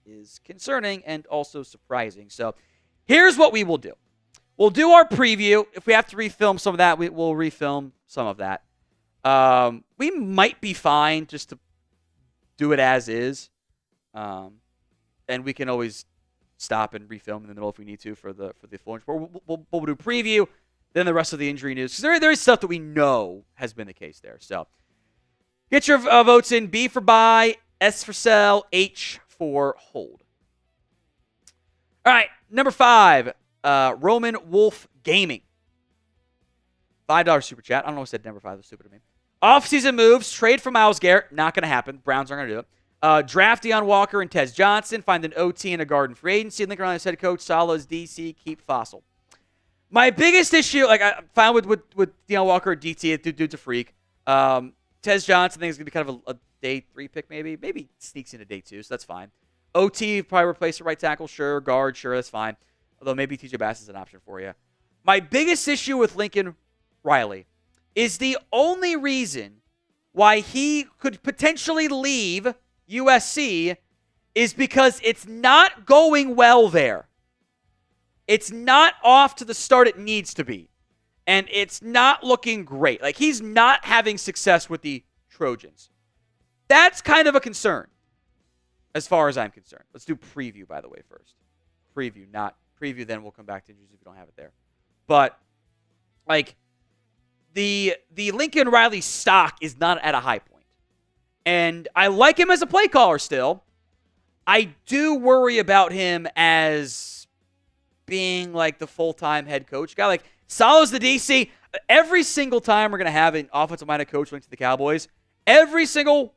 is concerning and also surprising. So here's what we will do. We'll do our preview. If we have to refilm some of that, we'll refilm some of that. We might be fine just to do it as is. And we can always stop and refilm in the middle if we need to for the full injury report. We'll do preview. Then the rest of the injury news. Because there is stuff that we know has been the case there. So get your votes in. B for buy, S for sell, H for hold. All right, number 5, Roman Wolf Gaming. $5 super chat. I don't know what I said number 5. That's stupid to me. Offseason moves. Trade for Myles Garrett. Not going to happen. Browns aren't going to do it. Draft Deion Walker and Tez Johnson. Find an OT and a garden free agency. Link around his head coach. Salah's DC. Keep Fossil. My biggest issue, like, I'm fine with Deion Walker at DT. Dude's a freak. Tez Tez Johnson, I think, is going to be kind of a day 3 pick, maybe. Maybe sneaks into day 2, so that's fine. OT, probably replace the right tackle, sure. Guard, sure, that's fine. Although maybe TJ Bass is an option for you. My biggest issue with Lincoln Riley is the only reason why he could potentially leave USC is because it's not going well there. It's not off to the start it needs to be. And it's not looking great. Like, he's not having success with the Trojans. That's kind of a concern, as far as I'm concerned. Let's do preview, by the way, first. Preview, not preview, then we'll come back to injuries if we don't have it there. But, like, the Lincoln Riley stock is not at a high point. And I like him as a play caller still. I do worry about him as being, like, the full-time head coach guy. Like, Salah's the DC. Every single time we're going to have an offensive-minded coach linked to the Cowboys, every single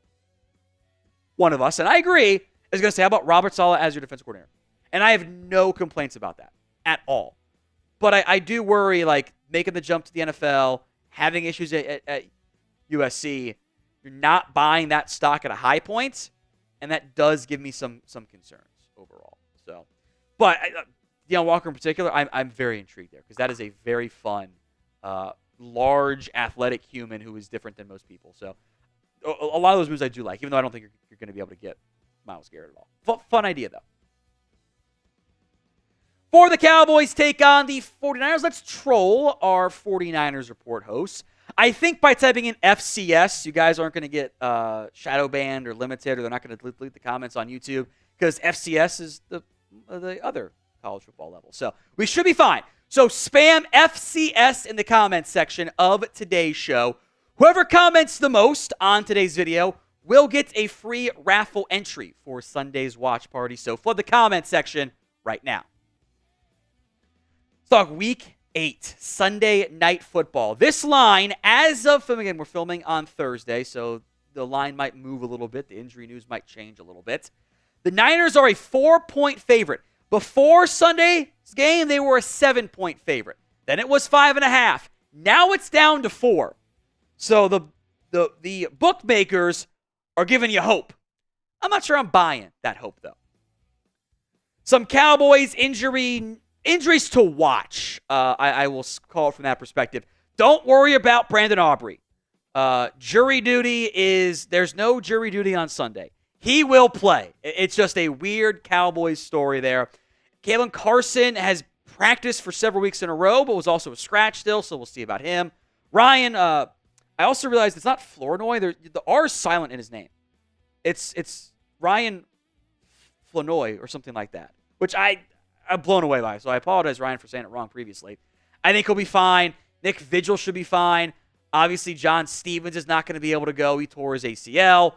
one of us, and I agree, is going to say, how about Robert Saleh as your defensive coordinator? And I have no complaints about that at all. But I do worry, like, making the jump to the NFL, having issues at USC, you're not buying that stock at a high point, and that does give me some concerns overall. So, but Deion Walker in particular, I'm very intrigued there because that is a very fun, large, athletic human who is different than most people. So a lot of those moves I do like, even though I don't think you're going to be able to get Myles Garrett at all. Fun idea, though. For the Cowboys take on the 49ers, let's troll our 49ers report hosts. I think by typing in FCS, you guys aren't going to get shadow banned or limited, or they're not going to delete the comments on YouTube because FCS is the other college football level. So we should be fine. So spam FCS in the comments section of today's show. Whoever comments the most on today's video will get a free raffle entry for Sunday's watch party. So flood the comments section right now. Let's talk Week 8, Sunday Night Football. This line, as of filming, again, we're filming on Thursday, so the line might move a little bit. The injury news might change a little bit. The Niners are a 4-point favorite. Before Sunday's game, they were a 7-point favorite. Then it was 5.5. Now it's down to 4. So the bookmakers are giving you hope. I'm not sure I'm buying that hope, though. Some Cowboys injuries to watch. I will call it from that perspective. Don't worry about Brandon Aubrey. Jury duty there's no jury duty on Sunday. He will play. It's just a weird Cowboys story there. Caelen Carson has practiced for several weeks in a row, but was also a scratch still, so we'll see about him. Ryan, I also realized it's not Flournoy. The R is silent in his name. It's Ryan Flournoy or something like that, which I'm blown away by. So I apologize, Ryan, for saying it wrong previously. I think he'll be fine. Nick Vigil should be fine. Obviously, John Stevens is not going to be able to go. He tore his ACL.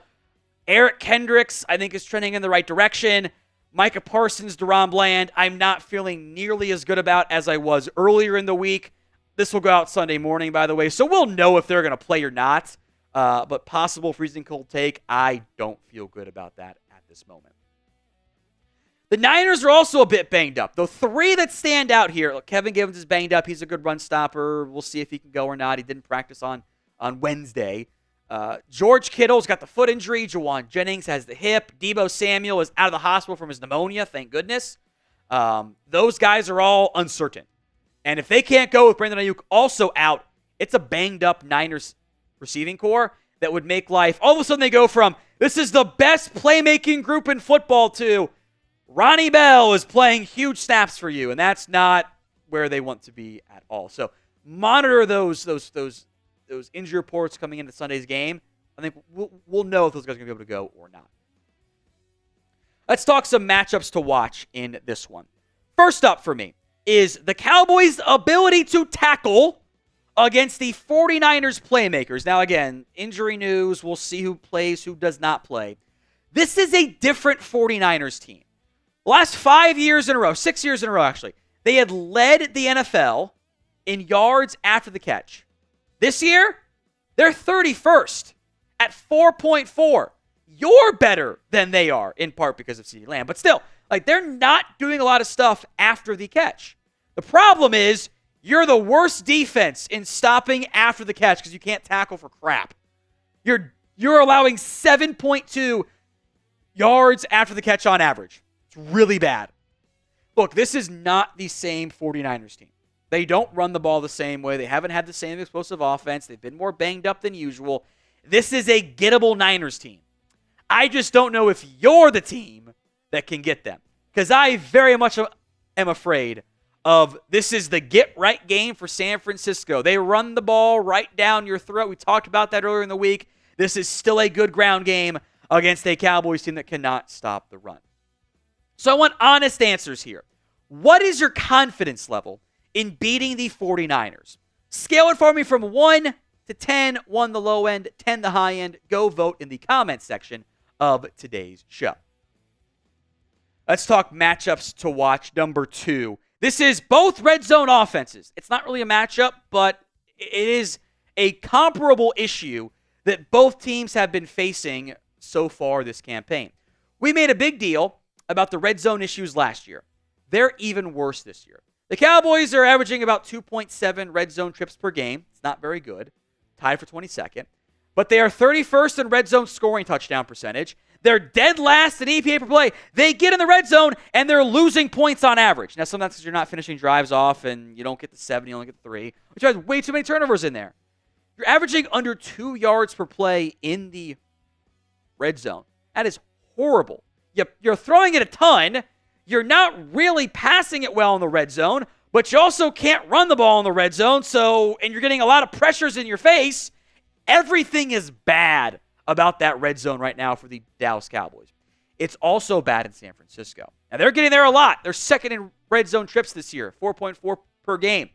Eric Kendricks, I think, is trending in the right direction. Micah Parsons, DaRon Bland, I'm not feeling nearly as good about as I was earlier in the week. This will go out Sunday morning, by the way, so we'll know if they're going to play or not. But possible freezing cold take, I don't feel good about that at this moment. The Niners are also a bit banged up. The three that stand out here, look, Kevin Givens is banged up. He's a good run stopper. We'll see if he can go or not. He didn't practice on Wednesday. George Kittle's got the foot injury. Jawan Jennings has the hip. Deebo Samuel is out of the hospital from his pneumonia, thank goodness. Those guys are all uncertain. And if they can't go with Brandon Ayuk also out, it's a banged-up Niners receiving core that would make life. All of a sudden they go from, this is the best playmaking group in football to Ronnie Bell is playing huge snaps for you, and that's not where they want to be at all. So monitor those injury reports coming into Sunday's game. I think we'll know if those guys are going to be able to go or not. Let's talk some matchups to watch in this one. First up for me is the Cowboys' ability to tackle against the 49ers playmakers. Now, again, injury news. We'll see who plays, who does not play. This is a different 49ers team. The last 5 years in a row, 6 years in a row, actually, they had led the NFL in yards after the catch. This year, they're 31st at 4.4. You're better than they are, in part because of CeeDee Lamb. But still, like, they're not doing a lot of stuff after the catch. The problem is you're the worst defense in stopping after the catch because you can't tackle for crap. You're allowing 7.2 yards after the catch on average. It's really bad. Look, this is not the same 49ers team. They don't run the ball the same way. They haven't had the same explosive offense. They've been more banged up than usual. This is a gettable Niners team. I just don't know if you're the team that can get them. Because I very much am afraid of this is the get-right game for San Francisco. They run the ball right down your throat. We talked about that earlier in the week. This is still a good ground game against a Cowboys team that cannot stop the run. So I want honest answers here. What is your confidence level in beating the 49ers? Scale it for me from 1 to 10, 1 the low end, 10 the high end. Go vote in the comments section of today's show. Let's talk matchups to watch. Number 2. This is both red zone offenses. It's not really a matchup, but it is a comparable issue that both teams have been facing so far this campaign. We made a big deal about the red zone issues last year. They're even worse this year. The Cowboys are averaging about 2.7 red zone trips per game. It's not very good. Tied for 22nd. But they are 31st in red zone scoring touchdown percentage. They're dead last in EPA per play. They get in the red zone, and they're losing points on average. Now, sometimes because you're not finishing drives off, and you don't get the 7, you only get the 3, which has way too many turnovers in there. You're averaging under 2 yards per play in the red zone. That is horrible. You're throwing it a ton. You're not really passing it well in the red zone, but you also can't run the ball in the red zone, and you're getting a lot of pressures in your face. Everything is bad about that red zone right now for the Dallas Cowboys. It's also bad in San Francisco. And they're getting there a lot. They're second in red zone trips this year, 4.4 per game.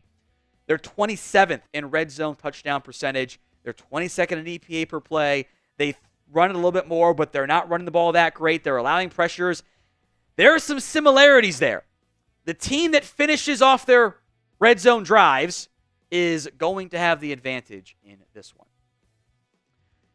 They're 27th in red zone touchdown percentage. They're 22nd in EPA per play. They run it a little bit more, but they're not running the ball that great. They're allowing pressures. There are some similarities there. The team that finishes off their red zone drives is going to have the advantage in this one.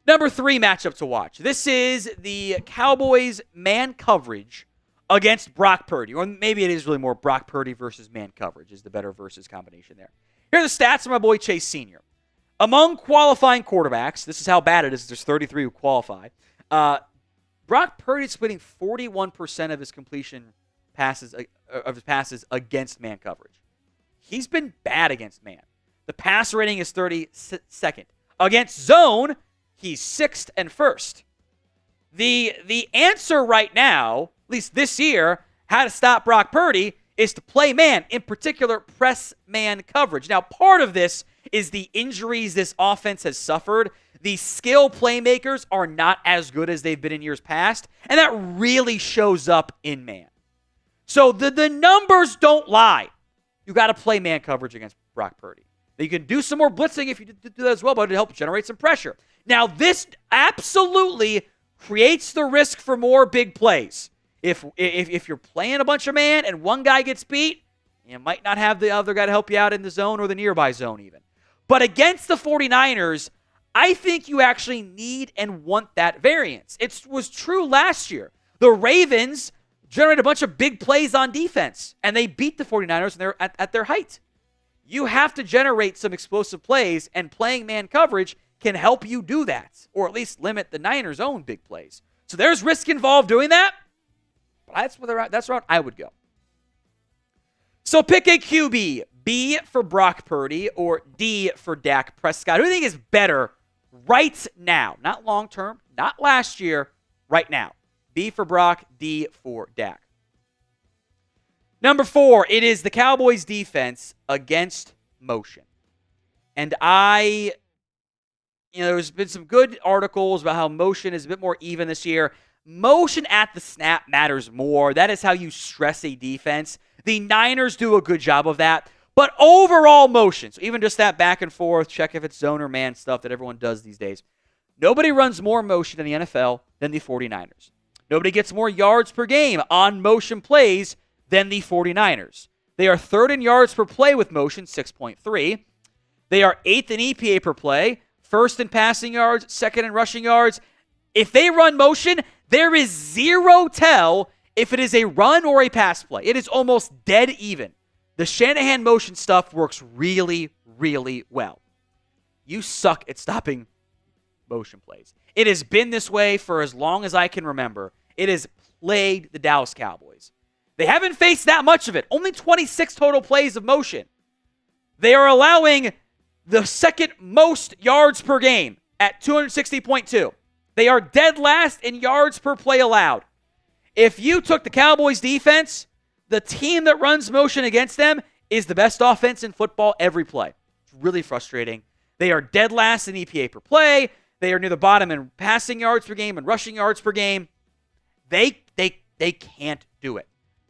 Number 3 matchup to watch. This is the Cowboys man coverage against Brock Purdy. Or maybe it is really more Brock Purdy versus man coverage is the better versus combination there. Here are the stats from my boy Chase Sr. Among qualifying quarterbacks, this is how bad it is. There's 33 who qualify. Brock Purdy is splitting 41% of his completion passes against man coverage. He's been bad against man. The pass rating is 32nd. Against zone, he's 6th and 1st. The answer right now, at least this year, how to stop Brock Purdy is to play man, in particular press man coverage. Now, part of this is the injuries this offense has suffered. The skill playmakers are not as good as they've been in years past, and that really shows up in man. So the numbers don't lie. You got to play man coverage against Brock Purdy. You can do some more blitzing if you do that as well, but it'll help generate some pressure. Now, this absolutely creates the risk for more big plays. If you're playing a bunch of man and one guy gets beat, you might not have the other guy to help you out in the zone or the nearby zone even. But against the 49ers, I think you actually need and want that variance. It was true last year. The Ravens generated a bunch of big plays on defense, and they beat the 49ers and they're at their height. You have to generate some explosive plays, and playing man coverage can help you do that, or at least limit the Niners' own big plays. So there's risk involved doing that, but that's where I would go. So pick a QB, B for Brock Purdy or D for Dak Prescott. Who do you think is better right now? Not long-term, not last year, right now. B for Brock, D for Dak. Number 4, it is the Cowboys defense against motion. And there's been some good articles about how motion is a bit more even this year. Motion at the snap matters more. That is how you stress a defense. The Niners do a good job of that. But overall motion, so even just that back and forth, check if it's zone or man stuff that everyone does these days. Nobody runs more motion in the NFL than the 49ers. Nobody gets more yards per game on motion plays than the 49ers. They are 3rd in yards per play with motion, 6.3. They are 8th in EPA per play, 1st in passing yards, 2nd in rushing yards. If they run motion, there is zero tell if it is a run or a pass play. It is almost dead even. The Shanahan motion stuff works really, really well. You suck at stopping motion plays. It has been this way for as long as I can remember. It has plagued the Dallas Cowboys. They haven't faced that much of it. Only 26 total plays of motion. They are allowing the second most yards per game at 260.2. They are dead last in yards per play allowed. If you took the Cowboys defense, the team that runs motion against them is the best offense in football every play. It's really frustrating. They are dead last in EPA per play. They are near the bottom in passing yards per game and rushing yards per game. They can't do it.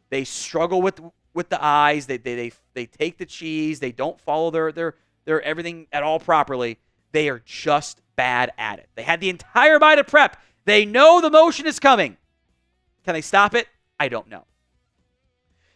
They struggle with the eyes. They take the cheese. They don't follow their everything at all properly. They are just bad at it. They had the entire bye to prep. They know the motion is coming. Can they stop it? I don't know.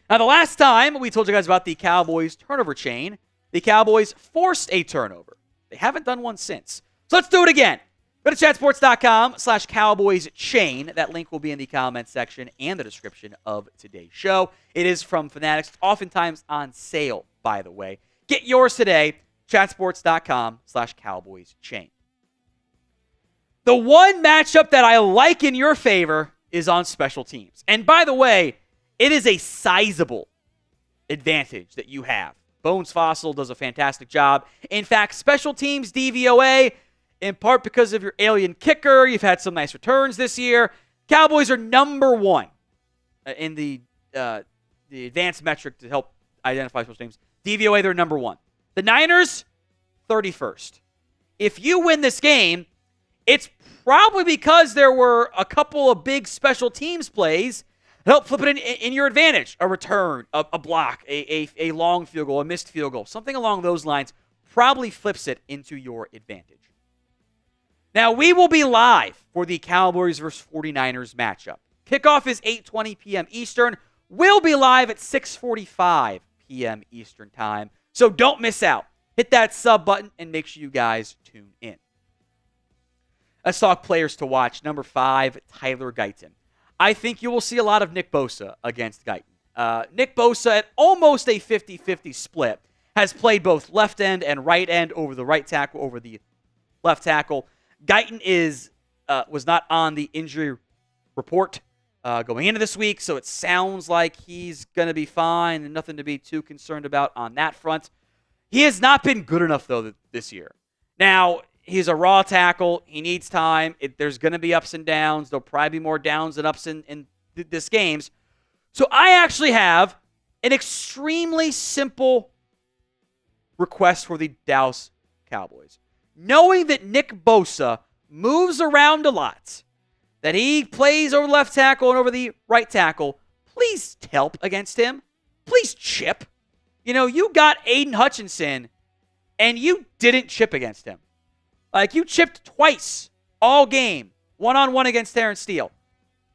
Now, the last time we told you guys about the Cowboys turnover chain, the Cowboys forced a turnover. They haven't done one since. So let's do it again. Go to chatsports.com/Cowboys chain. That link will be in the comments section and the description of today's show. It is from Fanatics, oftentimes on sale, by the way. Get yours today, chatsports.com/Cowboys chain. The one matchup that I like in your favor is on special teams. And by the way, it is a sizable advantage that you have. Bones Fossil does a fantastic job. In fact, special teams DVOA, in part because of your alien kicker, you've had some nice returns this year. Cowboys are number one in the advanced metric to help identify special teams. DVOA, they're number one. The Niners, 31st. If you win this game, it's probably because there were a couple of big special teams plays that help flip it in your advantage. A return, a block, a long field goal, a missed field goal. Something along those lines probably flips it into your advantage. Now, we will be live for the Cowboys versus 49ers matchup. Kickoff is 8:20 p.m. Eastern. We'll be live at 6:45 p.m. Eastern time. So don't miss out. Hit that sub button and make sure you guys tune in. Let's talk players to watch. Number 5, Tyler Guyton. I think you will see a lot of Nick Bosa against Guyton. Nick Bosa, at almost a 50-50 split, has played both left end and right end over the right tackle, over the left tackle. Guyton was not on the injury report going into this week, so it sounds like he's going to be fine and nothing to be too concerned about on that front. He has not been good enough, though, this year. Now, he's a raw tackle. He needs time. There's going to be ups and downs. There'll probably be more downs than ups in this games. So I actually have an extremely simple request for the Dallas Cowboys. Knowing that Nick Bosa moves around a lot, that he plays over the left tackle and over the right tackle, please help against him. Please chip. You know, you got Aiden Hutchinson, and you didn't chip against him. Like, you chipped twice all game, one-on-one against Terrence Steele.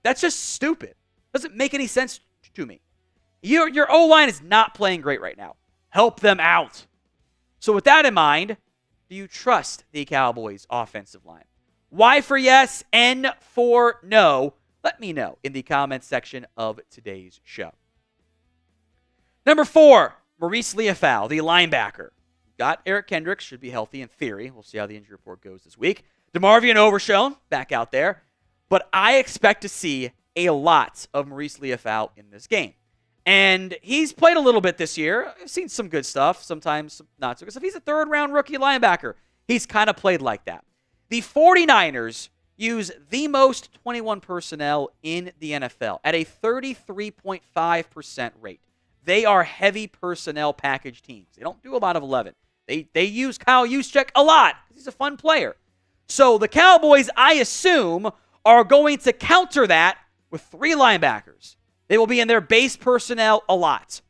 That's just stupid. Doesn't make any sense to me. Your O-line is not playing great right now. Help them out. So with that in mind, do you trust the Cowboys' offensive line? Y for yes, N for no. Let me know in the comments section of today's show. Number 4, Marist Liufau, the linebacker. Got Eric Kendricks, should be healthy in theory. We'll see how the injury report goes this week. DeMarvion Overshown, back out there. But I expect to see a lot of Marist Liufau in this game. And he's played a little bit this year. I've seen some good stuff, sometimes not so good stuff. He's a third-round rookie linebacker. He's kind of played like that. The 49ers use the most 21 personnel in the NFL at a 33.5% rate. They are heavy personnel package teams. They don't do a lot of 11. They use Kyle Juszczyk a lot because he's a fun player. So the Cowboys, I assume, are going to counter that with 3 linebackers. They will be in their base personnel a lot.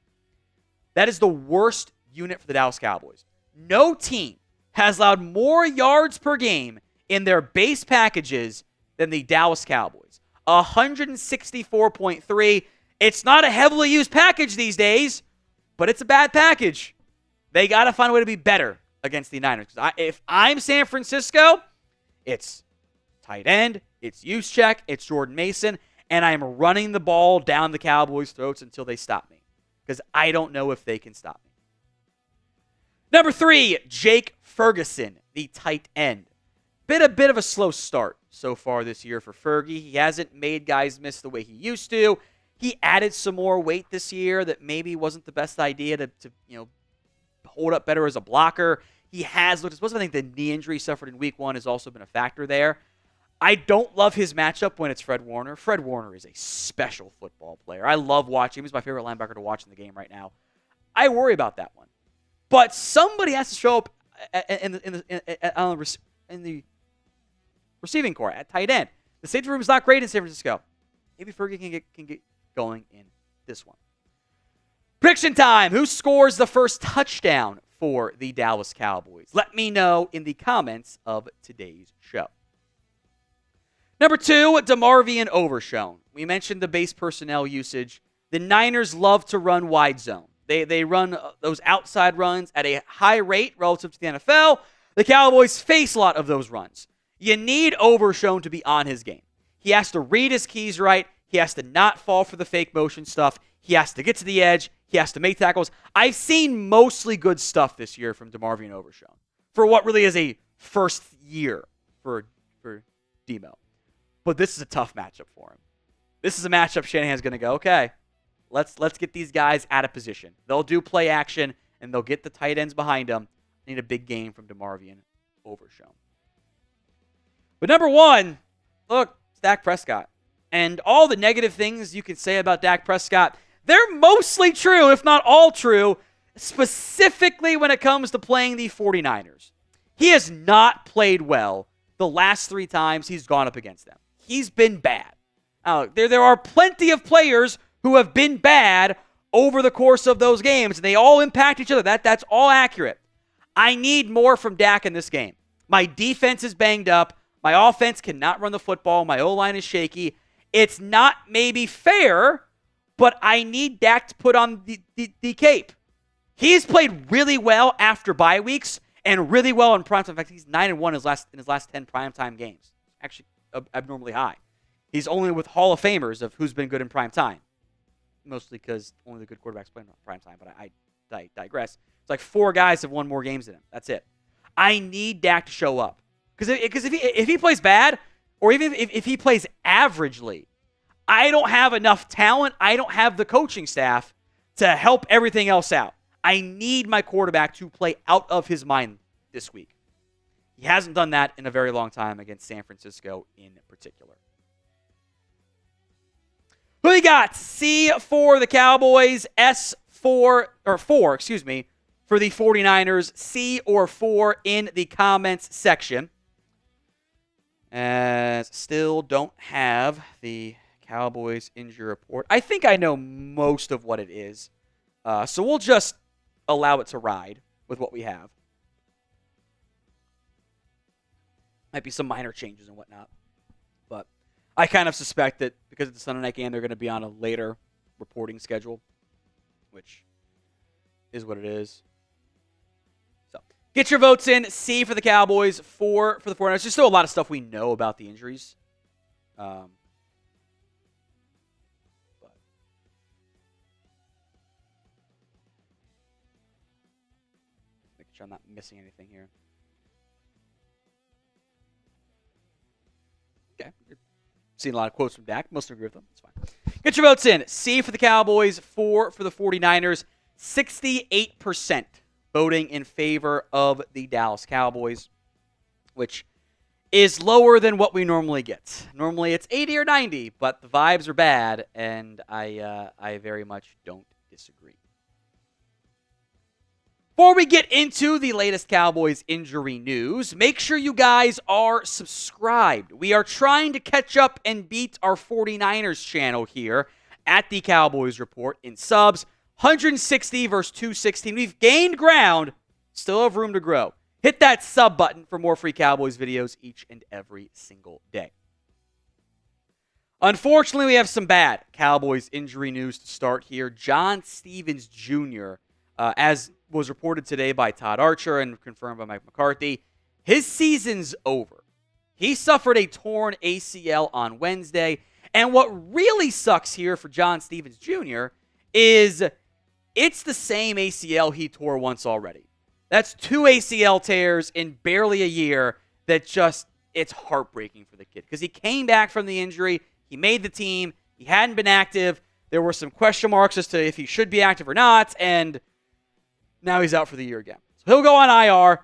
That is the worst unit for the Dallas Cowboys. No team has allowed more yards per game in their base packages than the Dallas Cowboys. 164.3. It's not a heavily used package these days, but it's a bad package. They got to find a way to be better against the Niners. If I'm San Francisco, it's tight end, it's Juszczyk, it's Jordan Mason, and I'm running the ball down the Cowboys' throats until they stop me, because I don't know if they can stop me. Number 3, Jake Ferguson, the tight end. been a bit of a slow start so far this year for Fergie. He hasn't made guys miss the way he used to. He added some more weight this year that maybe wasn't the best idea to hold up better as a blocker. He has looked explosive. I think the knee injury suffered in week 1 has also been a factor there. I don't love his matchup when it's Fred Warner. Fred Warner is a special football player. I love watching him. He's my favorite linebacker to watch in the game right now. I worry about that one. But somebody has to show up in the receiving corps at tight end. The safety room is not great in San Francisco. Maybe Fergie can get going in this one. Prediction time. Who scores the first touchdown for the Dallas Cowboys? Let me know in the comments of today's show. Number 2, DeMarvion Overshown. We mentioned the base personnel usage. The Niners love to run wide zone. They run those outside runs at a high rate relative to the NFL. The Cowboys face a lot of those runs. You need Overshown to be on his game. He has to read his keys right. He has to not fall for the fake motion stuff. He has to get to the edge. He has to make tackles. I've seen mostly good stuff this year from DeMarvion Overshown for what really is a first year for Demo. But this is a tough matchup for him. This is a matchup Shanahan's going to go, okay, let's get these guys out of position. They'll do play action, and they'll get the tight ends behind them. Need a big game from DeMarvion Overshown. But number 1, look, it's Dak Prescott. And all the negative things you can say about Dak Prescott, they're mostly true, if not all true, specifically when it comes to playing the 49ers. He has not played well the last 3 times he's gone up against them. He's been bad. Now, there are plenty of players who have been bad over the course of those games, and they all impact each other. That's all accurate. I need more from Dak in this game. My defense is banged up. My offense cannot run the football. My O-line is shaky. It's not maybe fair, but I need Dak to put on the cape. He's played really well after bye weeks and really well in primetime. In fact, he's 9-1 in his last 10 primetime games. Actually, abnormally high. He's only with Hall of Famers of who's been good in primetime. Mostly because only the good quarterbacks play in primetime, but I digress. It's like 4 guys have won more games than him. That's it. I need Dak to show up. Because if he plays bad, or even if he plays averagely, I don't have enough talent. I don't have the coaching staff to help everything else out. I need my quarterback to play out of his mind this week. He hasn't done that in a very long time against San Francisco in particular. Who you got? C for the Cowboys, for the 49ers, C or 4 in the comments section. As still don't have the Cowboys injury report. I think I know most of what it is. So we'll just allow it to ride with what we have. Might be some minor changes and whatnot. But I kind of suspect that because it's a Sunday night game, they're going to be on a later reporting schedule, which is what it is. So get your votes in. C for the Cowboys, 4 for the 49ers. There's still a lot of stuff we know about the injuries. But making sure I'm not missing anything here. Okay. You're seeing a lot of quotes from Dak. Most agree with them. It's fine. Get your votes in. C for the Cowboys, 4 for the 49ers. 68% voting in favor of the Dallas Cowboys, which is lower than what we normally get. Normally it's 80 or 90, but the vibes are bad, and I very much don't disagree. Before we get into the latest Cowboys injury news, make sure you guys are subscribed. We are trying to catch up and beat our 49ers channel here at the Cowboys Report in subs. 160 versus 216. We've gained ground, still have room to grow. Hit that sub button for more free Cowboys videos each and every single day. Unfortunately, we have some bad Cowboys injury news to start here. John Stephens Jr., as was reported today by Todd Archer and confirmed by Mike McCarthy, his season's over. He suffered a torn ACL on Wednesday, and what really sucks here for John Stephens Jr. is it's the same ACL he tore once already. That's 2 ACL tears in barely a year that just it's heartbreaking for the kid because he came back from the injury. He made the team. He hadn't been active. There were some question marks as to if he should be active or not, and now he's out for the year again. So he'll go on IR.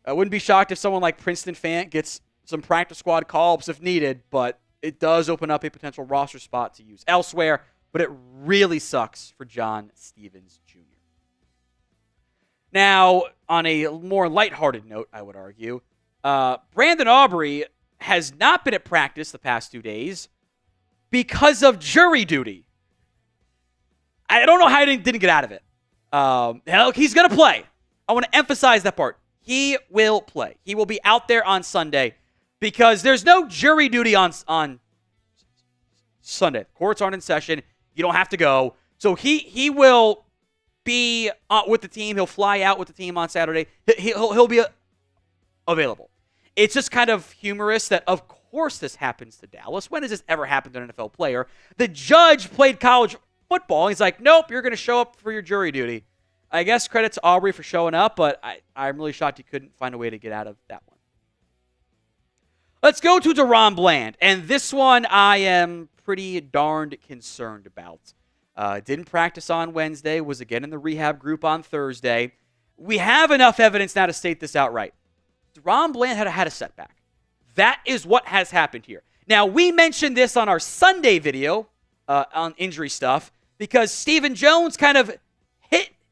I wouldn't be shocked if someone like Princeton Fant gets some practice squad call-ups if needed, but it does open up a potential roster spot to use elsewhere, but it really sucks for John Stevens Jr. Now, on a more lighthearted note, I would argue, Brandon Aubrey has not been at practice the past 2 days because of jury duty. I don't know how he didn't get out of it. He's going to play. I want to emphasize that part. He will play. He will be out there on Sunday because there's no jury duty on Sunday. Courts aren't in session. You don't have to go. So he will be with the team. He'll fly out with the team on Saturday. He'll be available. It's just kind of humorous that, of course, this happens to Dallas. When has this ever happened to an NFL player? The judge played college football. He's like, nope, you're going to show up for your jury duty. I guess credit to Aubrey for showing up, but I'm really shocked he couldn't find a way to get out of that one. Let's go to DaRon Bland, and this one I am pretty darned concerned about. Didn't practice on Wednesday, was again in the rehab group on Thursday. We have enough evidence now to state this outright. DaRon Bland had a setback. That is what has happened here. Now, we mentioned this on our Sunday video on injury stuff because Stephen Jones kind of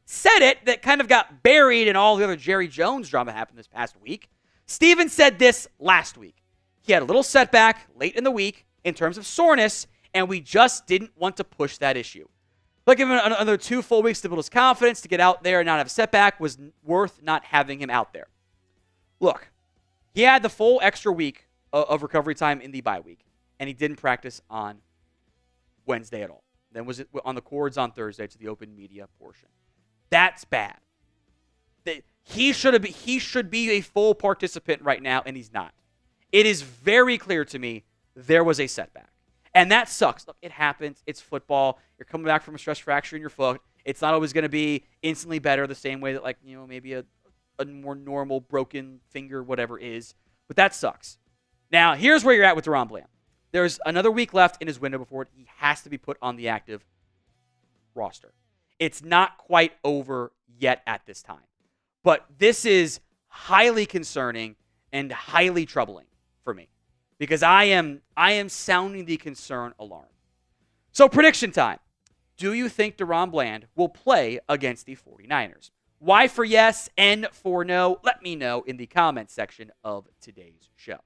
said it that kind of got buried in all the other Jerry Jones drama that happened this past week. Stephen said this last week. He had a little setback late in the week in terms of soreness, and we just didn't want to push that issue. But give him another 2 full weeks to build his confidence, to get out there and not have a setback was worth not having him out there. Look, he had the full extra week of recovery time in the bye week, and he didn't practice on Wednesday at all. Then was it on the cords on Thursday to the open media portion. That's bad. He should be a full participant right now, and he's not. It is very clear to me there was a setback. And that sucks. Look, it happens. It's football. You're coming back from a stress fracture in your foot. It's not always going to be instantly better the same way that, like, maybe a more normal broken finger, whatever is. But that sucks. Now, here's where you're at with DaRon Bland. There's another week left in his window before he has to be put on the active roster. It's not quite over yet at this time. But this is highly concerning and highly troubling for me because I am sounding the concern alarm. So prediction time. Do you think DaRon Bland will play against the 49ers? Y for yes, N for no. Let me know in the comments section of today's show.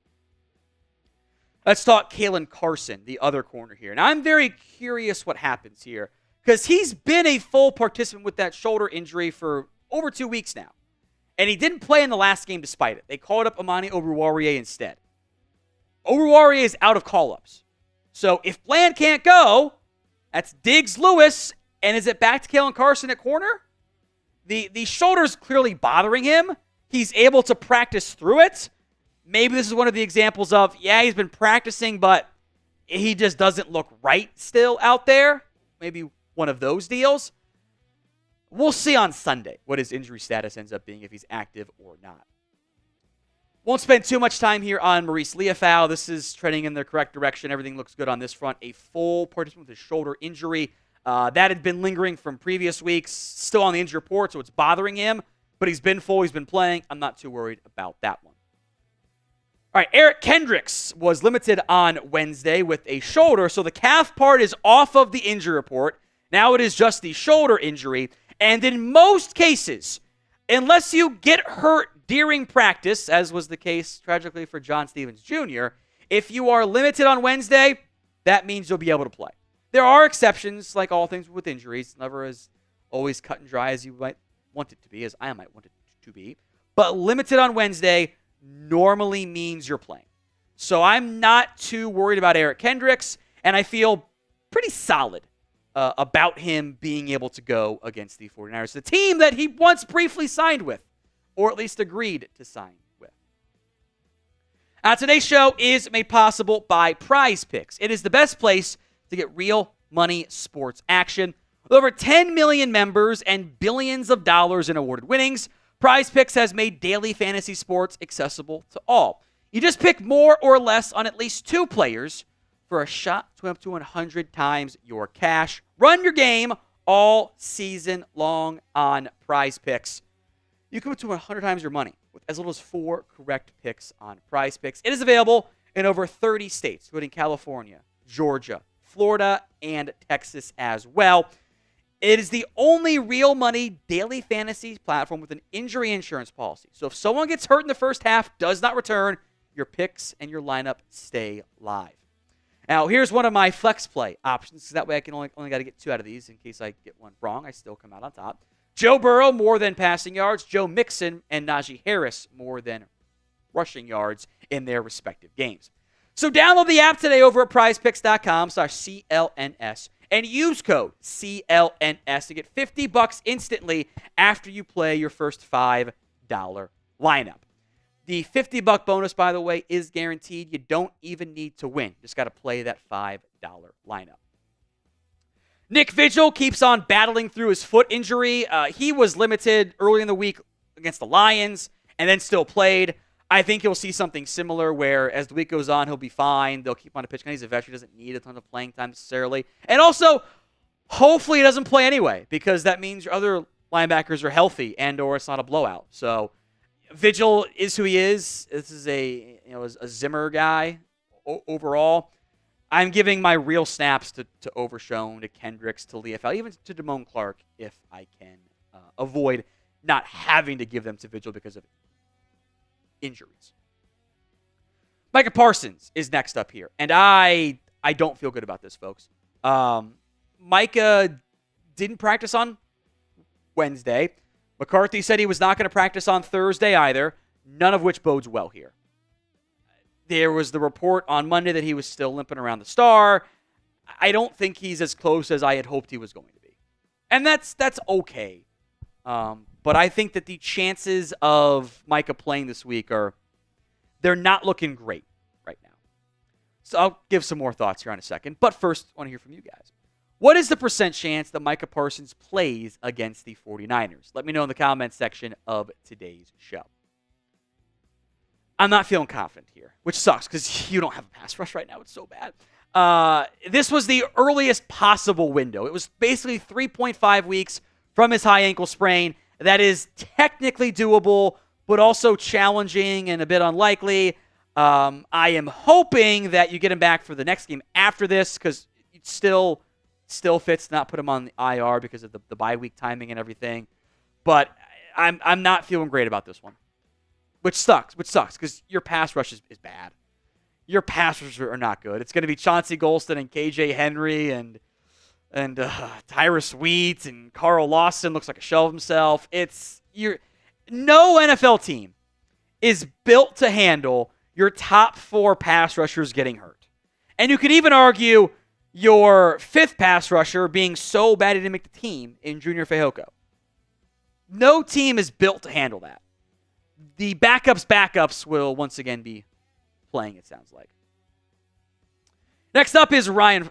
Let's talk Caelen Carson, the other corner here. And I'm very curious what happens here because he's been a full participant with that shoulder injury for over 2 weeks now. And he didn't play in the last game despite it. They called up Amani Oruwariye instead. Oruwariye is out of call-ups. So if Bland can't go, that's Diggs Lewis. And is it back to Caelen Carson at corner? The shoulder's clearly bothering him. He's able to practice through it. Maybe this is one of the examples of, he's been practicing, but he just doesn't look right still out there. Maybe one of those deals. We'll see on Sunday what his injury status ends up being, if he's active or not. Won't spend too much time here on Marist Liufau. This is trending in the correct direction. Everything looks good on this front. A full participant with a shoulder injury. That had been lingering from previous weeks. Still on the injury report, so it's bothering him. But he's been full. He's been playing. I'm not too worried about that one. All right, Eric Kendricks was limited on Wednesday with a shoulder, so the calf part is off of the injury report. Now it is just the shoulder injury. And in most cases, unless you get hurt during practice, as was the case tragically for John Stevens Jr., if you are limited on Wednesday, that means you'll be able to play. There are exceptions, like all things with injuries. Never as always cut and dry as you might want it to be, as I might want it to be. But limited on Wednesday normally means you're playing. So I'm not too worried about Eric Kendricks, and I feel pretty solid about him being able to go against the 49ers, the team that he once briefly signed with, or at least agreed to sign with. Today's show is made possible by Prize Picks. It is the best place to get real money sports action. With over 10 million members and billions of dollars in awarded winnings, Prize Picks has made daily fantasy sports accessible to all. You just pick more or less on at least 2 players for a shot to win up to 100 times your cash. Run your game all season long on Prize Picks. You can win up to 100 times your money with as little as 4 correct picks on Prize Picks. It is available in over 30 states, including California, Georgia, Florida, and Texas as well. It is the only real money daily fantasy platform with an injury insurance policy. So if someone gets hurt in the first half, does not return, your picks and your lineup stay live. Now, here's one of my flex play options. So that way I can only got to get 2 out of these. In case I get one wrong, I still come out on top. Joe Burrow, more than passing yards. Joe Mixon and Najee Harris, more than rushing yards in their respective games. So download the app today over at prizepicks.com/CLNS and use code CLNS to get $50 instantly after you play your first $5 lineup. The $50 bonus, by the way, is guaranteed. You don't even need to win. Just got to play that $5 lineup. Nick Vigil keeps on battling through his foot injury. He was limited early in the week against the Lions and then still played. I think you'll see something similar where as the week goes on, he'll be fine. They'll keep on a pitch. He's a veteran. He doesn't need a ton of playing time necessarily. And also, hopefully he doesn't play anyway because that means your other linebackers are healthy and or it's not a blowout. So Vigil is who he is. This is a Zimmer guy overall. I'm giving my real snaps to Overshown, to Kendricks, to Liufau, even to Damone Clark if I can avoid not having to give them to Vigil because of injuries. Micah Parsons is next up here, and I don't feel good about this, folks. Micah didn't practice on Wednesday. McCarthy said he was not going to practice on Thursday either, none of which bodes well here. There was the report on Monday that he was still limping around the star. I don't think he's as close as I had hoped he was going to be. And that's okay. But I think that the chances of Micah playing this week they're not looking great right now. So I'll give some more thoughts here in a second. But first, I want to hear from you guys. What is the % chance that Micah Parsons plays against the 49ers? Let me know in the comments section of today's show. I'm not feeling confident here, which sucks because you don't have a pass rush right now. It's so bad. This was the earliest possible window. It was basically 3.5 weeks from his high ankle sprain. That is technically doable, but also challenging and a bit unlikely. I am hoping that you get him back for the next game after this because it still fits to not put him on the IR because of the bye week timing and everything. But I'm not feeling great about this one. Which sucks because your pass rush is bad. Your pass rushes are not good. It's going to be Chauncey Golston and KJ Henry and Tyrus Wheat and Carl Lawson looks like a shell of himself. No NFL team is built to handle your top 4 pass rushers getting hurt. And you could even argue your 5th pass rusher being so bad he didn't make the team in Junior Fehoko. No team is built to handle that. The backups will once again be playing, it sounds like. Next up is Ryan.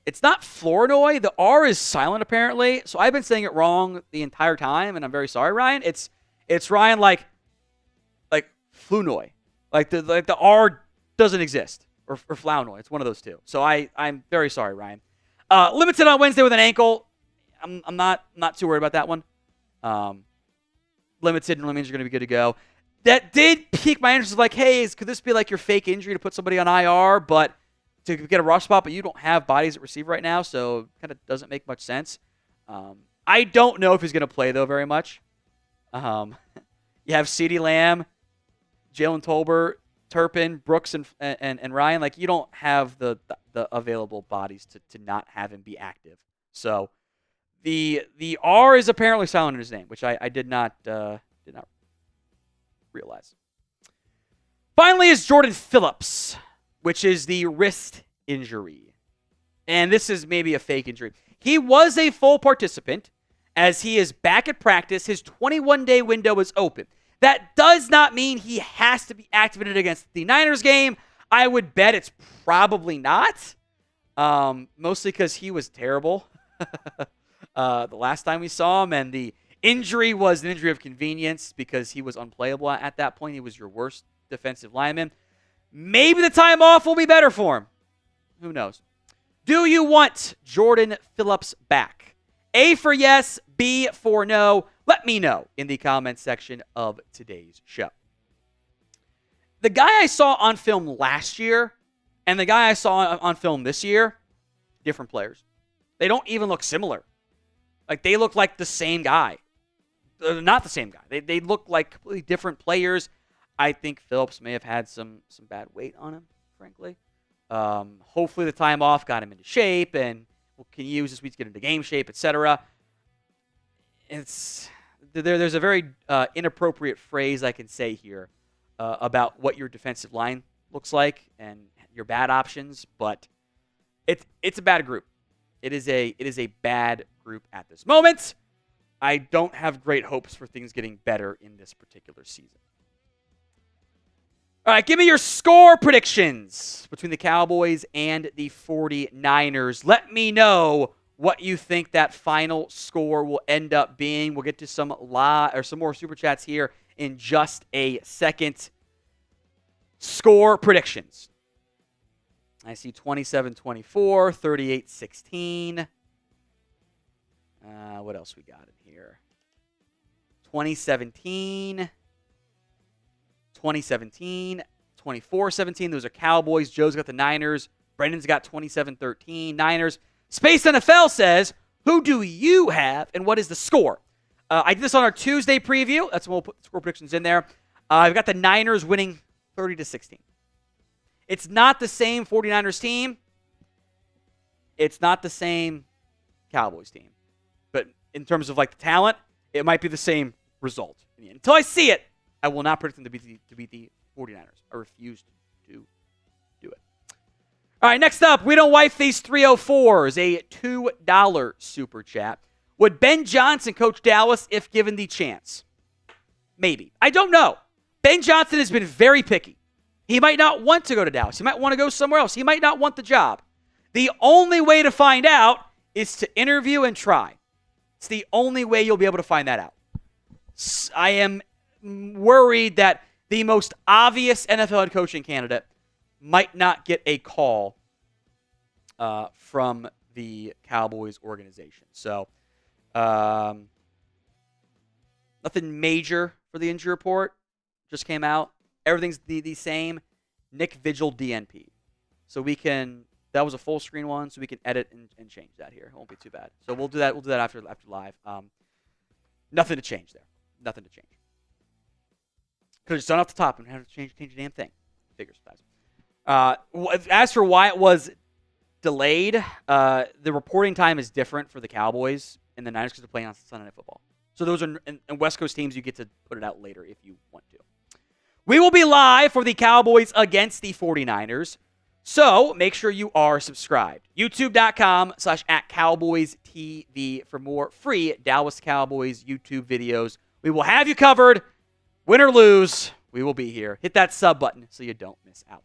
It's not Flournoy. The R is silent, apparently. So I've been saying it wrong the entire time, and I'm very sorry, Ryan. It's Ryan like Flournoy. Like the R doesn't exist. Or Flournoy. It's one of those two. So I'm very sorry, Ryan. Limited on Wednesday with an ankle. I'm not too worried about that one. Limited and means you're going to be good to go. That did pique my interest. Like, hey, could this be like your fake injury to put somebody on IR, but to get a rush spot, but you don't have bodies at receiver right now, so it kind of doesn't make much sense. I don't know if he's going to play, though, very much. You have CeeDee Lamb, Jalen Tolbert, Turpin, Brooks, and Ryan. Like, you don't have the available bodies to not have him be active. So the R is apparently silent in his name, which I did not realize. Finally is Jordan Phillips, which is the wrist injury. And this is maybe a fake injury. He was a full participant as he is back at practice. His 21-day window is open. That does not mean he has to be activated against the Niners game. I would bet it's probably not. Mostly because he was terrible the last time we saw him, and the injury was an injury of convenience because he was unplayable at that point. He was your worst defensive linemen. Maybe the time off will be better for him. Who knows? Do you want Jordan Phillips back? A for yes, B for no. Let me know in the comments section of today's show. The guy I saw on film last year and the guy I saw on film this year, different players. They don't even look similar. Like, they look like the same guy. They're not the same guy. They look like completely different players. I think Phillips may have had some bad weight on him, frankly. Hopefully the time off got him into shape and can use this week to get into game shape, etc. There's a very inappropriate phrase I can say here about what your defensive line looks like and your bad options, but it's a bad group. It is a bad group at this moment. I don't have great hopes for things getting better in this particular season. All right, give me your score predictions between the Cowboys and the 49ers. Let me know what you think that final score will end up being. We'll get to some more Super Chats here in just a second. Score predictions. I see 27-24, 38-16. What else we got in here? 2017, 24-17. Those are Cowboys. Joe's got the Niners. Brendan's got 27-13. Niners. Space NFL says, who do you have and what is the score? I did this on our Tuesday preview. That's when we'll put score predictions in there. I've got the Niners winning 30-16. It's not the same 49ers team. It's not the same Cowboys team. But in terms of like the talent, it might be the same result. Until I see it, I will not predict them to beat the 49ers. I refuse to do it. All right, next up, we don't wipe these 304s. A $2 super chat. Would Ben Johnson coach Dallas if given the chance? Maybe. I don't know. Ben Johnson has been very picky. He might not want to go to Dallas. He might want to go somewhere else. He might not want the job. The only way to find out is to interview and try. It's the only way you'll be able to find that out. I am worried that the most obvious NFL head coaching candidate might not get a call from the Cowboys organization. So, nothing major for the injury report. Just came out. Everything's the same. Nick Vigil DNP. So that was a full screen one, so we can edit and change that here. It won't be too bad. So we'll do that. We'll do that after live. Nothing to change there. Nothing to change. Could have just done off the top and had to change a damn thing. Figures. As for why it was delayed, the reporting time is different for the Cowboys and the Niners because they're playing on Sunday Night Football. So those are and West Coast teams. You get to put it out later if you want to. We will be live for the Cowboys against the 49ers. So make sure you are subscribed. YouTube.com/@CowboysTV for more free Dallas Cowboys YouTube videos. We will have you covered. Win or lose, we will be here. Hit that sub button so you don't miss out.